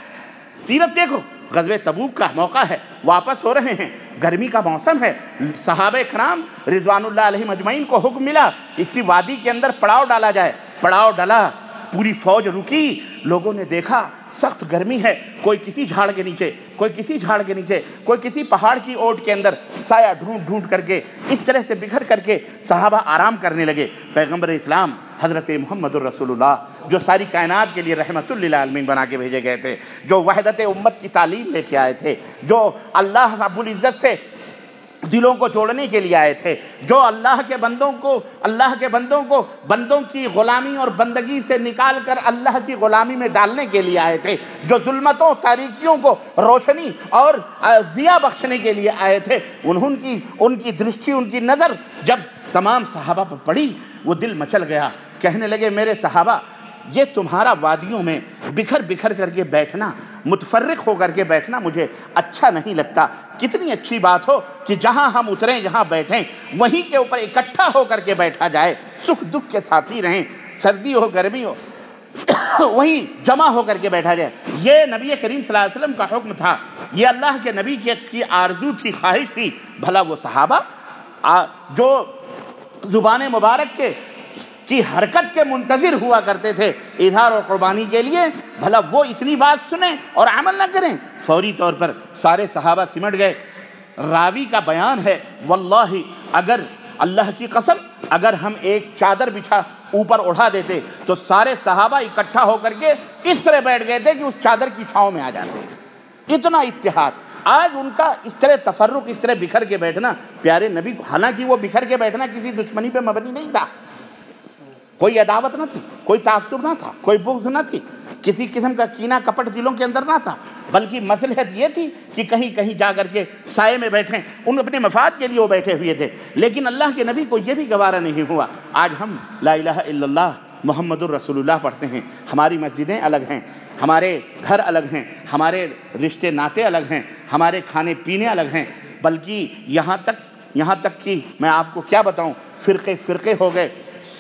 سیرت دیکھو، غزوہ تبوک کا موقع ہے، واپس ہو رہے ہیں، گرمی کا موسم ہے، صحابہ کرام رضوان اللہ علیہم اجمعین کو حکم ملا اسی وادی کے اندر پڑاؤ ڈالا جائے. پڑاؤ ڈالا، پوری فوج رکی. لوگوں نے دیکھا سخت گرمی ہے، کوئی کسی جھاڑ کے نیچے، کوئی کسی جھاڑ کے نیچے، کوئی کسی پہاڑ کی اوٹ کے اندر سایہ ڈھونڈ کر کے، اس طرح سے بکھر کر کے صحابہ آرام کرنے لگے. پیغمبر اسلام حضرت محمد الرسول اللہ، جو ساری کائنات کے لیے رحمت للعالمین بنا کے بھیجے گئے تھے، جو وحدت امت کی تعلیم لے کے آئے تھے، جو اللہ رب العزت سے دلوں کو جوڑنے کے لیے آئے تھے، جو اللہ کے بندوں کو بندوں کی غلامی اور بندگی سے نکال کر اللہ کی غلامی میں ڈالنے کے لیے آئے تھے، جو ظلمتوں تاریکیوں کو روشنی اور ضیاء بخشنے کے لیے آئے تھے۔ ان کی درشٹی، ان کی نظر جب تمام صحابہ پر پڑی، وہ دل مچل گیا۔ کہنے لگے میرے صحابہ، یہ تمہارا وادیوں میں بکھر بکھر کر کے بیٹھنا، متفرق ہو کر کے بیٹھنا مجھے اچھا نہیں لگتا۔ کتنی اچھی بات ہو کہ جہاں ہم اتریں، جہاں بیٹھیں، وہیں کے اوپر اکٹھا ہو کر کے بیٹھا جائے، سکھ دکھ کے ساتھی رہیں، سردی ہو گرمی ہو وہیں جمع ہو کر کے بیٹھا جائے۔ یہ نبی کریم صلی اللہ علیہ وسلم کا حکم تھا، یہ اللہ کے نبی کی آرزو تھی، خواہش تھی۔ بھلا وہ صحابہ جو زبان مبارک کی حرکت کے منتظر ہوا کرتے تھے اظہار اور قربانی کے لیے، بھلا وہ اتنی بات سنیں اور عمل نہ کریں؟ فوری طور پر سارے صحابہ سمٹ گئے۔ راوی کا بیان ہے، واللہ اگر اللہ کی قسم اگر ہم ایک چادر بچھا اوپر اڑا دیتے تو سارے صحابہ اکٹھا ہو کر کے اس طرح بیٹھ گئے تھے کہ اس چادر کی چھاؤں میں آ جاتے۔ اتنا اتحاد۔ آج ان کا اس طرح تفرق، اس طرح بکھر کے بیٹھنا پیارے نبی کو، حالانکہ وہ بکھر کے بیٹھنا کسی دشمنی پہ مبنی نہیں تھا، کوئی عداوت نہ تھی، کوئی تعصب نہ تھا، کوئی بغض نہ تھی، کسی قسم کا کینہ کپٹ دلوں کے اندر نہ تھا، بلکہ مصلحت یہ تھی کہ کہیں کہیں جا کر کے سائے میں بیٹھیں۔ ان اپنے مفاد کے لیے وہ بیٹھے ہوئے تھے، لیکن اللہ کے نبی کو یہ بھی گوارا نہیں ہوا۔ آج ہم لا الہ الا اللہ محمد الرسول اللہ پڑھتے ہیں، ہماری مسجدیں الگ ہیں، ہمارے گھر الگ ہیں، ہمارے رشتے ناطے الگ ہیں، ہمارے کھانے پینے الگ ہیں، بلکہ یہاں تک کہ میں آپ کو کیا بتاؤں، فرقے ہو گئے،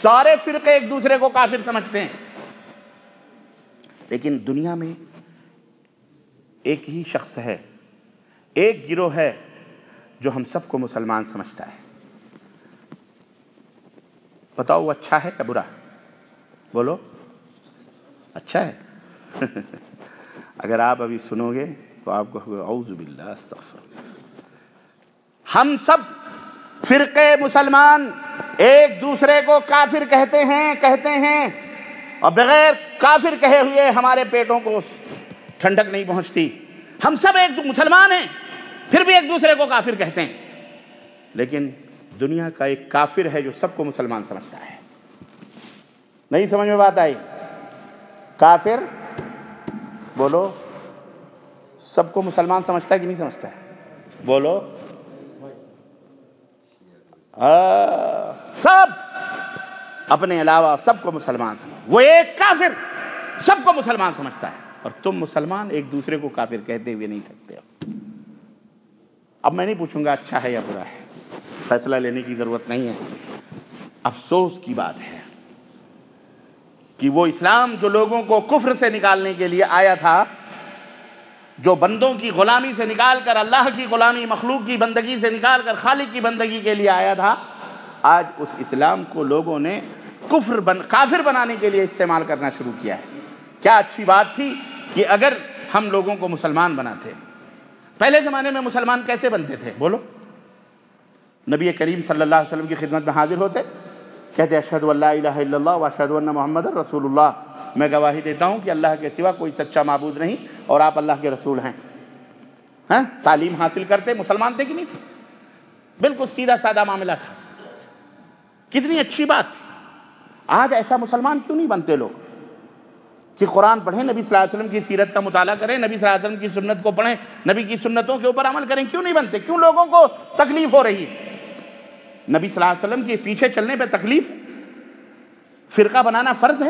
سارے فرقے ایک دوسرے کو کافر سمجھتے ہیں۔ لیکن دنیا میں ایک ہی شخص ہے، ایک گروہ ہے جو ہم سب کو مسلمان سمجھتا ہے۔ بتاؤ وہ اچھا ہے یا برا؟ بولو، اچھا ہے؟ اگر آپ ابھی سنو گے تو آپ کو اعوذ باللہ استغفر اللہ۔ ہم سب فرقے مسلمان ایک دوسرے کو کافر کہتے ہیں اور بغیر کافر کہے ہوئے ہمارے پیٹوں کو ٹھنڈک نہیں پہنچتی۔ ہم سب ایک مسلمان ہیں، پھر بھی ایک دوسرے کو کافر کہتے ہیں۔ لیکن دنیا کا ایک کافر ہے جو سب کو مسلمان سمجھتا ہے۔ نہیں سمجھ میں بات آئی؟ کافر بولو، سب کو مسلمان سمجھتا ہے کہ نہیں سمجھتا ہے؟ بولو، سب اپنے علاوہ سب کو مسلمان سمجھتا ہے۔ وہ ایک کافر سب کو مسلمان سمجھتا ہے، اور تم مسلمان ایک دوسرے کو کافر کہتے ہوئے نہیں تھکتے ہو۔ اب میں نہیں پوچھوں گا اچھا ہے یا برا ہے، فیصلہ لینے کی ضرورت نہیں ہے۔ افسوس کی بات ہے کہ وہ اسلام جو لوگوں کو کفر سے نکالنے کے لیے آیا تھا، جو بندوں کی غلامی سے نکال کر اللہ کی غلامی، مخلوق کی بندگی سے نکال کر خالق کی بندگی کے لیے آیا تھا، آج اس اسلام کو لوگوں نے کافر بنانے کے لیے استعمال کرنا شروع کیا ہے۔ کیا اچھی بات تھی کہ اگر ہم لوگوں کو مسلمان بناتے۔ پہلے زمانے میں مسلمان کیسے بنتے تھے؟ بولو، نبی کریم صلی اللہ علیہ وسلم کی خدمت میں حاضر ہوتے، کہتے اشہد ان لا الہ الا اللہ واشہد ان محمد رسول اللہ، میں گواہی دیتا ہوں کہ اللہ کے سوا کوئی سچا معبود نہیں اور آپ اللہ کے رسول ہیں۔ تعلیم حاصل کرتے، مسلمان تھے کہ نہیں تھے؟ بالکل سیدھا سادہ معاملہ تھا۔ کتنی اچھی بات تھی۔ آج ایسا مسلمان کیوں نہیں بنتے لوگ کہ قرآن پڑھیں، نبی صلی اللہ علیہ وسلم کی سیرت کا مطالعہ کریں، نبی صلی اللہ علیہ وسلم کی سنت کو پڑھیں، نبی کی سنتوں کے اوپر عمل کریں؟ کیوں نہیں بنتے؟ کیوں لوگوں کو تکلیف ہو رہی ہے؟ نبی صلی اللہ علیہ وسلم کے پیچھے چلنے پہ تکلیف ہے، فرقہ بنانا فرض ہے،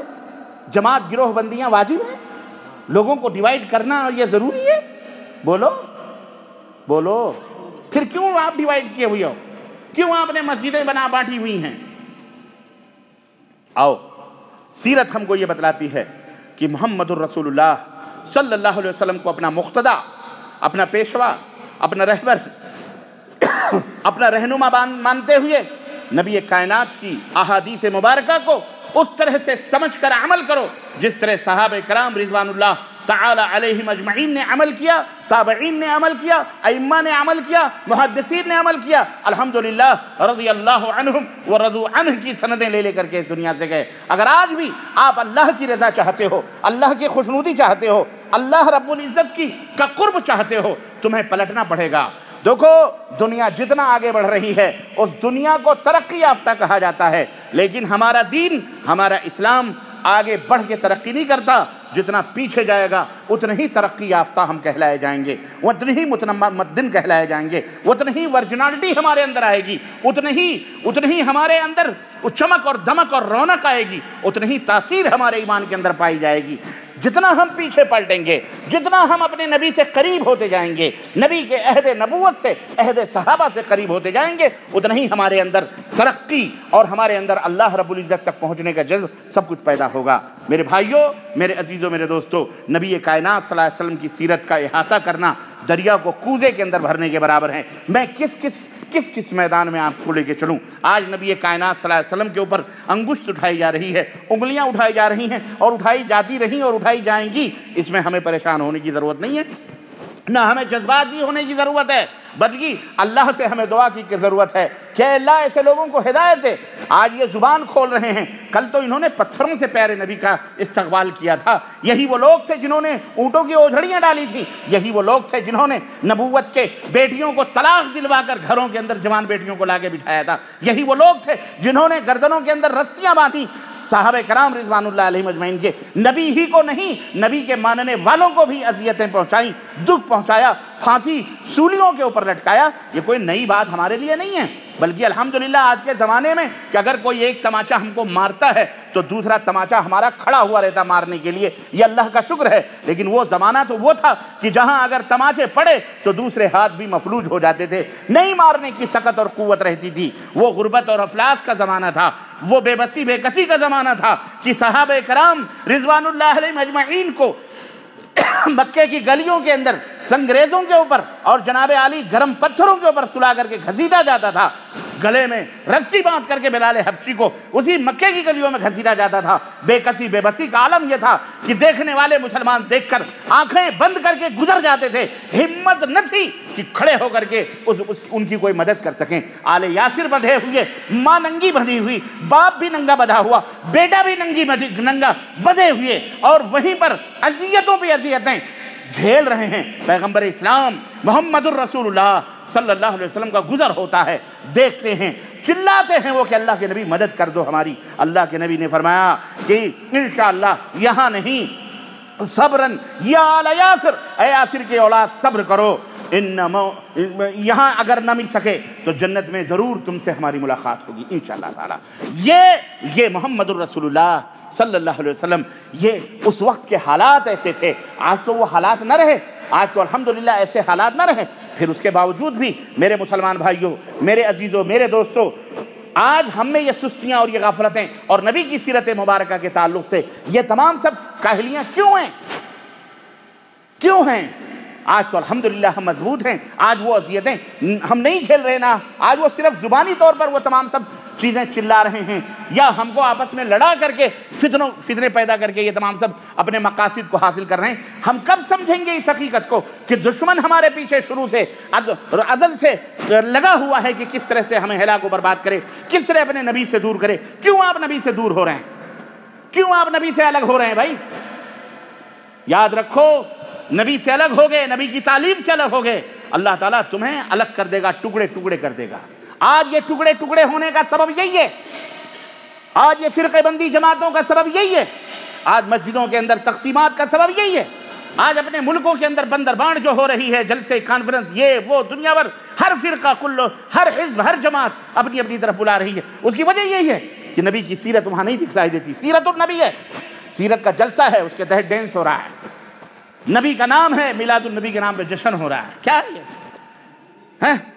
جماعت گروہ بندیاں واجب ہیں، لوگوں کو ڈیوائیڈ کرنا یہ ضروری ہے؟ بولو، پھر کیوں آپ ڈیوائیڈ کیے ہوئے ہو؟ کیوں آپ نے مسجدیں بنا بانٹی ہوئی ہیں؟ آؤ، سیرت ہم کو یہ بتلاتی ہے کہ محمد الرسول اللہ صلی اللہ علیہ وسلم کو اپنا مقتدی، اپنا پیشوا، اپنا رہبر، اپنا رہنما مانتے ہوئے نبی کائنات کی احادیث مبارکہ کو اس طرح سے سمجھ کر عمل کرو جس طرح صحابہ کرام رضوان اللہ تعالی علیہم اجمعین نے عمل کیا، تابعین نے عمل کیا، ائمہ نے عمل کیا، محدثین نے عمل کیا، الحمدللہ رضی اللہ عنہم ورضوا عنہ کی سندیں لے کر کے اس دنیا سے گئے۔ اگر آج بھی آپ اللہ کی رضا چاہتے ہو، اللہ کی خوشنودی چاہتے ہو، اللہ رب العزت کا قرب چاہتے ہو، تمہیں پلٹنا پڑے گا، دیکھو دنیا جتنا آگے بڑھ رہی ہے اس دنیا کو ترقی یافتہ کہا جاتا ہے، لیکن ہمارا دین، ہمارا اسلام آگے بڑھ کے ترقی نہیں کرتا، جتنا پیچھے جائے گا اتنے ہی ترقی یافتہ ہم کہلائے جائیں گے، اتنے ہی متمدن کہلائے جائیں گے، اتنی ہی ورجنالٹی ہمارے اندر آئے گی، اتنے ہی ہمارے اندر چمک اور دمک اور رونق آئے گی، اتنی ہی تاثیر ہمارے ایمان کے اندر پائی جائے گی۔ جتنا ہم پیچھے پلٹیں گے، جتنا ہم اپنے نبی سے قریب ہوتے جائیں گے، نبی کے عہد نبوت سے، عہد صحابہ سے قریب ہوتے جائیں گے، اتنا ہی ہمارے اندر ترقی اور ہمارے اندر اللہ رب العزت تک پہنچنے کا جذب سب کچھ پیدا ہوگا۔ میرے بھائیوں، میرے عزیزوں، میرے دوستوں، نبی کائنات صلی اللہ علیہ وسلم کی سیرت کا احاطہ کرنا دریا کو کوزے کے اندر بھرنے کے برابر ہے۔ میں کس میدان میں آپ کو لے کے چلوں؟ آج نبی کائنات صلی اللہ علیہ وسلم کے اوپر انگشت اٹھائی جا رہی ہے، انگلیاں اٹھائی جا رہی ہیں اور اٹھائی جاتی رہیں اور اٹھائی جائیں گی۔ اس میں ہمیں پریشان ہونے کی ضرورت نہیں ہے، نہ ہمیں جذباتی ہونے کی ضرورت ہے، بلکہ اللہ سے ہمیں دعا کی ضرورت ہے کہ اللہ ایسے لوگوں کو ہدایت دے۔ آج یہ زبان کھول رہے ہیں، کل تو انہوں نے پتھروں سے پیارے نبی کا استقبال کیا تھا۔ یہی وہ لوگ تھے جنہوں نے اونٹوں کی اوجھڑیاں ڈالی تھیں، یہی وہ لوگ تھے جنہوں نے نبوت کے بیٹیوں کو طلاق دلوا کر گھروں کے اندر جوان بیٹیوں کو لا کے بٹھایا تھا، یہی وہ لوگ تھے جنہوں نے گردنوں کے اندر رسیاں باندھی صحابہ کرام رضوان اللہ علیہم اجمعین کے، نبی ہی کو نہیں نبی کے ماننے والوں کو بھی اذیتیں پہنچائیں، دکھ پہنچایا، پھانسی سولیوں کے اوپر لٹکایا۔ یہ کوئی نئی بات ہمارے لیے نہیں ہے، بلکہ الحمدللہ آج کے زمانے میں کہ اگر کوئی ایک تماچا ہم کو مارتا ہے تو دوسرا تماچا ہمارا کھڑا ہوا رہتا مارنے کے لیے، یہ اللہ کا شکر ہے۔ لیکن وہ زمانہ تو وہ تھا کہ جہاں اگر تماچے پڑے تو دوسرے ہاتھ بھی مفلوج ہو جاتے تھے، نہیں مارنے کی سکت اور قوت رہتی تھی۔ وہ غربت اور افلاس کا زمانہ تھا، وہ بے بسی بے کسی کا زمانہ تھا کہ صحابہ کرام رضوان اللہ علیہم اجمعین کو مکے کی گلیوں کے اندر سنگریزوں کے اوپر اور جناب علی گرم پتھروں کے اوپر سلا کر کے گھسیٹا جاتا تھا، گلے میں رسی باندھ کر کے بلال حبشی کو اسی مکے کی گلیوں میں گھسیٹا جاتا تھا۔ بے کسی بے بسی کا عالم یہ تھا کہ دیکھنے والے مسلمان دیکھ کر آنکھیں بند کر کے گزر جاتے تھے، ہمت نہ تھی کہ کھڑے ہو کر کے ان کی کوئی مدد کر سکیں۔ آل یاسر بدھے ہوئے، ماں ننگی بندھی ہوئی، باپ بھی ننگا بدھا ہوا، بیٹا بھی ننگا بدھے ہوئے، اور وہیں پر اذیتوں پہ اذیتیں جھیل رہے ہیں۔ پیغمبر اسلام محمد الرسول اللہ صلی اللہ علیہ وسلم کا گزر ہوتا ہے، دیکھتے ہیں، چلاتے ہیں وہ کہ اللہ کے نبی مدد کر دو ہماری۔ اللہ کے نبی نے فرمایا کہ انشاءاللہ یہاں نہیں، صبرن یا آل یاسر، اے یاسر کی اولاد صبر کرو، یہاں اگر نہ مل سکے تو جنت میں ضرور تم سے ہماری ملاقات ہوگی انشاءاللہ تعالی۔ یہ محمد الرسول اللہ صلی اللہ علیہ وسلم، یہ اس وقت کے حالات ایسے تھے۔ آج تو وہ حالات نہ رہے، آج تو الحمدللہ ایسے حالات نہ رہے، پھر اس کے باوجود بھی میرے مسلمان بھائیوں، میرے عزیزوں، میرے دوستوں، آج ہم میں یہ سستیاں اور یہ غفلتیں اور نبی کی سیرت مبارکہ کے تعلق سے یہ تمام سب کاہلیاں کیوں ہیں؟ آج تو الحمدللہ ہم مضبوط ہیں، آج وہ اذیتیں ہم نہیں جھیل رہے، نا آج وہ صرف زبانی طور پر وہ تمام سب چیزیں چلا رہے ہیں، یا ہم کو آپس میں لڑا کر کے فتنے پیدا کر کے یہ تمام سب اپنے مقاصد کو حاصل کر رہے ہیں۔ ہم کب سمجھیں گے اس حقیقت کو کہ دشمن ہمارے پیچھے شروع سے ازل سے لگا ہوا ہے کہ کس طرح سے ہمیں ہلاک و برباد کرے، کس طرح اپنے نبی سے دور کرے۔ کیوں آپ نبی سے دور ہو رہے ہیں؟ کیوں آپ نبی سے الگ ہو رہے ہیں؟ بھائی یاد رکھو، نبی سے الگ ہو گئے، نبی کی تعلیم سے الگ ہو گئے، اللہ تعالیٰ تمہیں الگ کر دے گا، ٹکڑے ٹکڑے کر دے گا۔ آج یہ ٹکڑے ٹکڑے ہونے کا سبب یہی ہے، آج یہ فرقے بندی جماعتوں کا سبب یہی ہے، آج مسجدوں کے اندر تقسیمات کا سبب یہی ہے، آج اپنے ملکوں کے اندر بندربان جو ہو رہی ہے، جلسے کانفرنس، یہ وہ دنیا بھر، ہر فرقہ کلو، ہر حزب، ہر جماعت اپنی اپنی طرف بلا رہی ہے۔ اس کی وجہ یہی ہے کہ نبی کی سیرت وہاں نہیں دکھلائی دیتی۔ سیرت النبی ہے، سیرت کا جلسہ ہے، اس کے تحت ڈینس ہو رہا ہے، نبی کا نام ہے، میلاد النبی کے نام پہ جشن ہو رہا ہے، کیا ہے یہ؟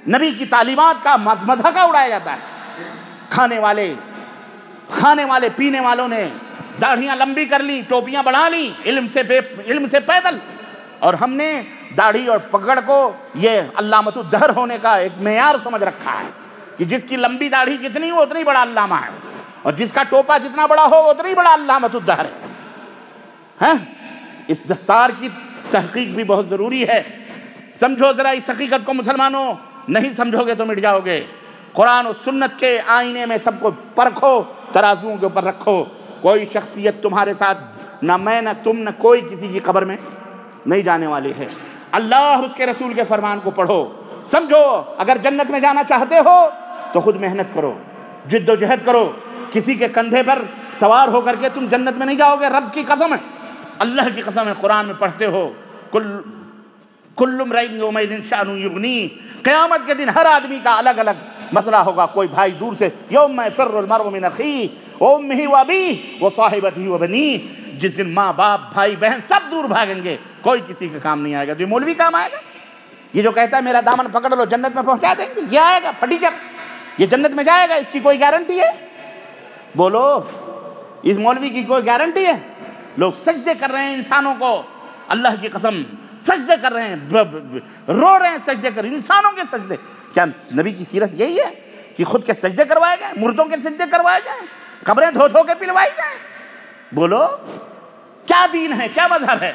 نبی کی تعلیمات کا مذاق اڑایا جاتا ہے۔ کھانے والے پینے والوں نے داڑھیاں لمبی کر لی، ٹوپیاں بڑھا لی، علم سے پیدل، اور ہم نے داڑھی اور پگڑ کو یہ علامۃ الدہر ہونے کا ایک معیار سمجھ رکھا ہے کہ جس کی لمبی داڑھی جتنی ہو اتنی بڑا علامہ ہے، اور جس کا ٹوپا جتنا بڑا ہو اتنی بڑا علامۃ الدہر ہے۔ اس دستار کی تحقیق بھی بہت ضروری ہے۔ سمجھو ذرا اس حقیقت کو مسلمانوں، نہیں سمجھو گے تو مٹ جاؤ گے۔ قرآن و سنت کے آئینے میں سب کو پرکھو، ترازوؤں کے اوپر رکھو۔ کوئی شخصیت تمہارے ساتھ، نہ میں نہ تم نہ کوئی کسی کی قبر میں نہیں جانے والے ہیں۔ اللہ اور اس کے رسول کے فرمان کو پڑھو، سمجھو اگر جنت میں جانا چاہتے ہو تو خود محنت کرو، جد و جہد کرو، کسی کے کندھے پر سوار ہو کر کے تم جنت میں نہیں جاؤ گے۔ رب کی قسم ہے، اللہ کی قسم ہے، قرآن میں پڑھتے ہو کل امرئ یومئذ شأن یغنیہ، قیامت کے دن ہر آدمی کا الگ الگ مسئلہ ہوگا۔ کوئی بھائی دور سے یوم یفر المرء من اخیہ وامہ وابیہ وصاحبتہ وبنیہ، جس دن ماں باپ بھائی بہن سب دور بھاگیں گے، کوئی کسی کا کام نہیں آئے گا۔ تو یہ مولوی کام آئے گا؟ یہ جو کہتا ہے میرا دامن پکڑ لو جنت میں پہنچا دیں گے، یہ آئے گا پھٹیچر؟ یہ جنت میں جائے گا؟ اس کی کوئی گارنٹی ہے؟ بولو، اس مولوی کی کوئی گارنٹی ہے؟ لوگ سجدے کر رہے ہیں انسانوں کو، اللہ کی قسم سجدے کر رہے ہیں، رو رہے ہیں سجدے کر، انسانوں کے سجدے۔ کیا نبی کی سیرت یہی ہے کہ خود کے سجدے کروائے جائیں، مردوں کے سجدے کروائے جائیں، قبریں دھو دھو کے پلوائی جائیں؟ بولو کیا دین ہے، کیا مذہب ہے؟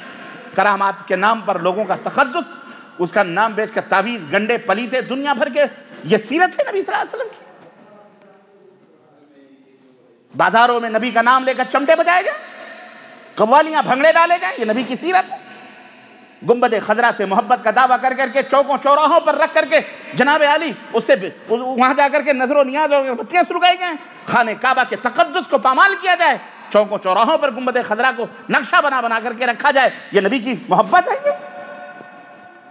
کرامات کے نام پر لوگوں کا تقدس، اس کا نام بیچ کر تعویذ گنڈے پلیتے دنیا بھر کے، یہ سیرت ہے نبی صلی اللہ علیہ وسلم کی؟ بازاروں میں نبی کا نام لے کر چمٹے بجائے جائیں، قوالیاں بھنگڑے ڈالے جائیں، یہ نبی کی سیرت ہے؟ گنبد خضرا سے محبت کا دعویٰ کر کر کے چوکوں چوراہوں پر رکھ کر کے جناب علی اس سے وہاں جا کر کے نظر و نیاز اور بتیاں سلگائی جائیں، خانہ کعبہ کے تقدس کو پامال کیا جائے، چوکوں چوراہوں پر گنبد خضرا کو نقشہ بنا بنا کر کے رکھا جائے، یہ نبی کی محبت ہے؟ یہ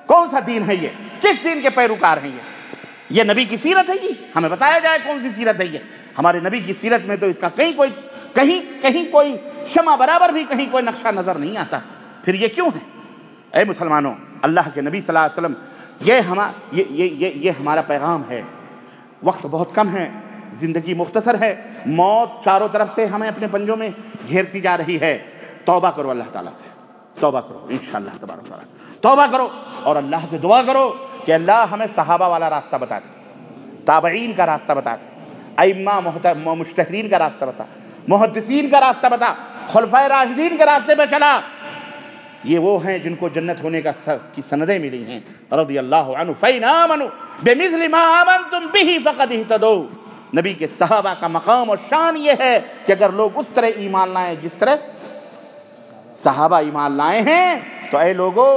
کون سا دین ہے؟ یہ کس دین کے پیروکار ہیں؟ یہ نبی کی سیرت ہے؟ یہ ہمیں بتایا جائے کون سی سیرت ہے یہ؟ ہمارے نبی کی سیرت میں تو اس کا کہیں کوئی شمع برابر بھی کہیں کوئی نقشہ نظر نہیں آتا۔ پھر یہ کیوں ہے؟ اے مسلمانوں، اللہ کے نبی صلی اللہ علیہ وسلم، یہ ہمارا پیغام ہے۔ وقت بہت کم ہے، زندگی مختصر ہے، موت چاروں طرف سے ہمیں اپنے پنجوں میں گھیرتی جا رہی ہے۔ توبہ کرو اللہ تعالیٰ سے، توبہ کرو انشاءاللہ تبارک و تعالیٰ، توبہ کرو اور اللہ سے دعا کرو کہ اللہ ہمیں صحابہ والا راستہ بتا دے، تابعین کا راستہ بتا دے، ائمہ مجتہدین کا راستہ بتا، محدثین کا راستہ بتا، خلفائے راشدین کے راستے پہ چلا۔ یہ وہ ہیں جن کو جنت ہونے کی سندیں ملی ہیں، رضی اللہ عنہ، فَإِنْ آمَنُوا بِمِثْلِ مَا آمَنْتُمْ بِهِ فَقَدِ اهْتَدَوْا۔ نبی کے صحابہ کا مقام اور شان یہ ہے کہ اگر لوگ اس طرح ایمان لائیں جس طرح صحابہ ایمان لائے ہیں تو اے لوگوں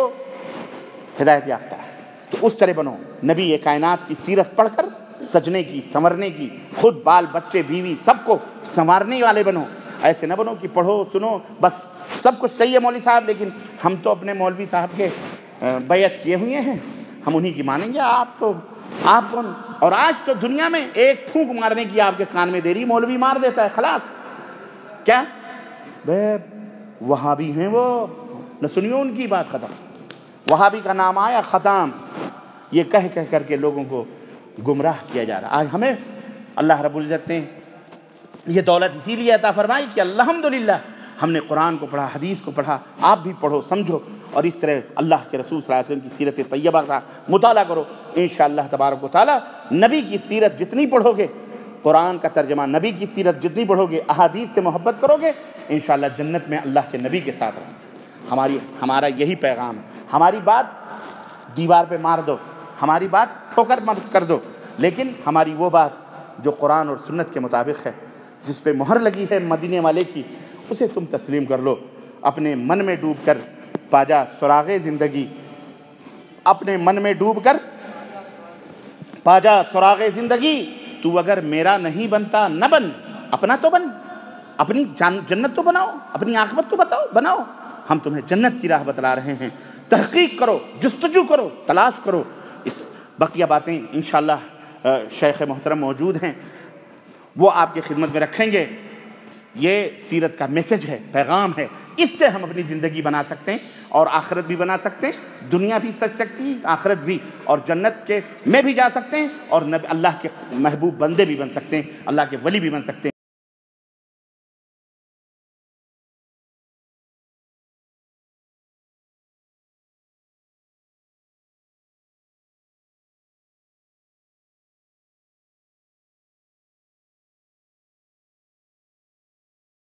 ہدایت یافتہ ہے، تو اس طرح بنو۔ نبی کائنات کی سیرت پڑھ کر سجنے کی، سنورنے کی، خود بال بچے بیوی سب کو سنوارنے والے بنو۔ ایسے نہ بنو کہ پڑھو سنو بس سب کچھ صحیح ہے مولوی صاحب، لیکن ہم تو اپنے مولوی صاحب کے بیعت کیے ہوئے ہیں، ہم انہی کی مانیں گے، آپ کون؟ اور آج تو دنیا میں ایک پھونک مارنے کی آپ کے کان میں دیری، مولوی مار دیتا ہے، خلاص۔ کیا وہابی ہیں وہ؟ نہ سنیو ان کی بات، ختم۔ وہابی کا نام آیا ختم، یہ کہہ کر کے لوگوں کو گمراہ کیا جا رہا۔ آج ہمیں اللہ رب العزت نے یہ دولت اسی لیے عطا فرمائی کہ الحمدللہ ہم نے قرآن کو پڑھا، حدیث کو پڑھا، آپ بھی پڑھو سمجھو، اور اس طرح اللہ کے رسول صلی اللہ علیہ وسلم کی سیرت طیبہ کا مطالعہ کرو۔ انشاءاللہ تبارک و تعالی نبی کی سیرت جتنی پڑھو گے، قرآن کا ترجمہ، نبی کی سیرت جتنی پڑھو گے، احادیث سے محبت کرو گے، انشاءاللہ جنت میں اللہ کے نبی کے ساتھ رہیں گے۔ ہمارا یہی پیغام ہے۔ ہماری بات دیوار پہ مار دو، ہماری بات ٹھوکر مت کر دو، لیکن ہماری وہ بات جو قرآن اور سنت کے مطابق ہے، جس پہ مہر لگی ہے مدینے والے کی، اسے تم تسلیم کر لو۔ اپنے من میں ڈوب کر پاجا سراغ زندگی، اپنے من میں ڈوب کر پاجا سراغ زندگی، تو اگر میرا نہیں بنتا نہ بن، اپنا تو بن، اپنی جنت تو بناؤ، اپنی عاقبت تو بناؤ۔ ہم تمہیں جنت کی راہ بتلا رہے ہیں، تحقیق کرو، جستجو کرو، تلاش کرو۔ اس بقیہ باتیں انشاءاللہ شیخ محترم موجود ہیں، وہ آپ کی خدمت میں رکھیں گے۔ یہ سیرت کا میسج ہے، پیغام ہے، اس سے ہم اپنی زندگی بنا سکتے ہیں اور آخرت بھی بنا سکتے ہیں، دنیا بھی سج سکتی ہے، آخرت بھی، اور جنت کے میں بھی جا سکتے ہیں، اور اللہ کے محبوب بندے بھی بن سکتے ہیں، اللہ کے ولی بھی بن سکتے ہیں۔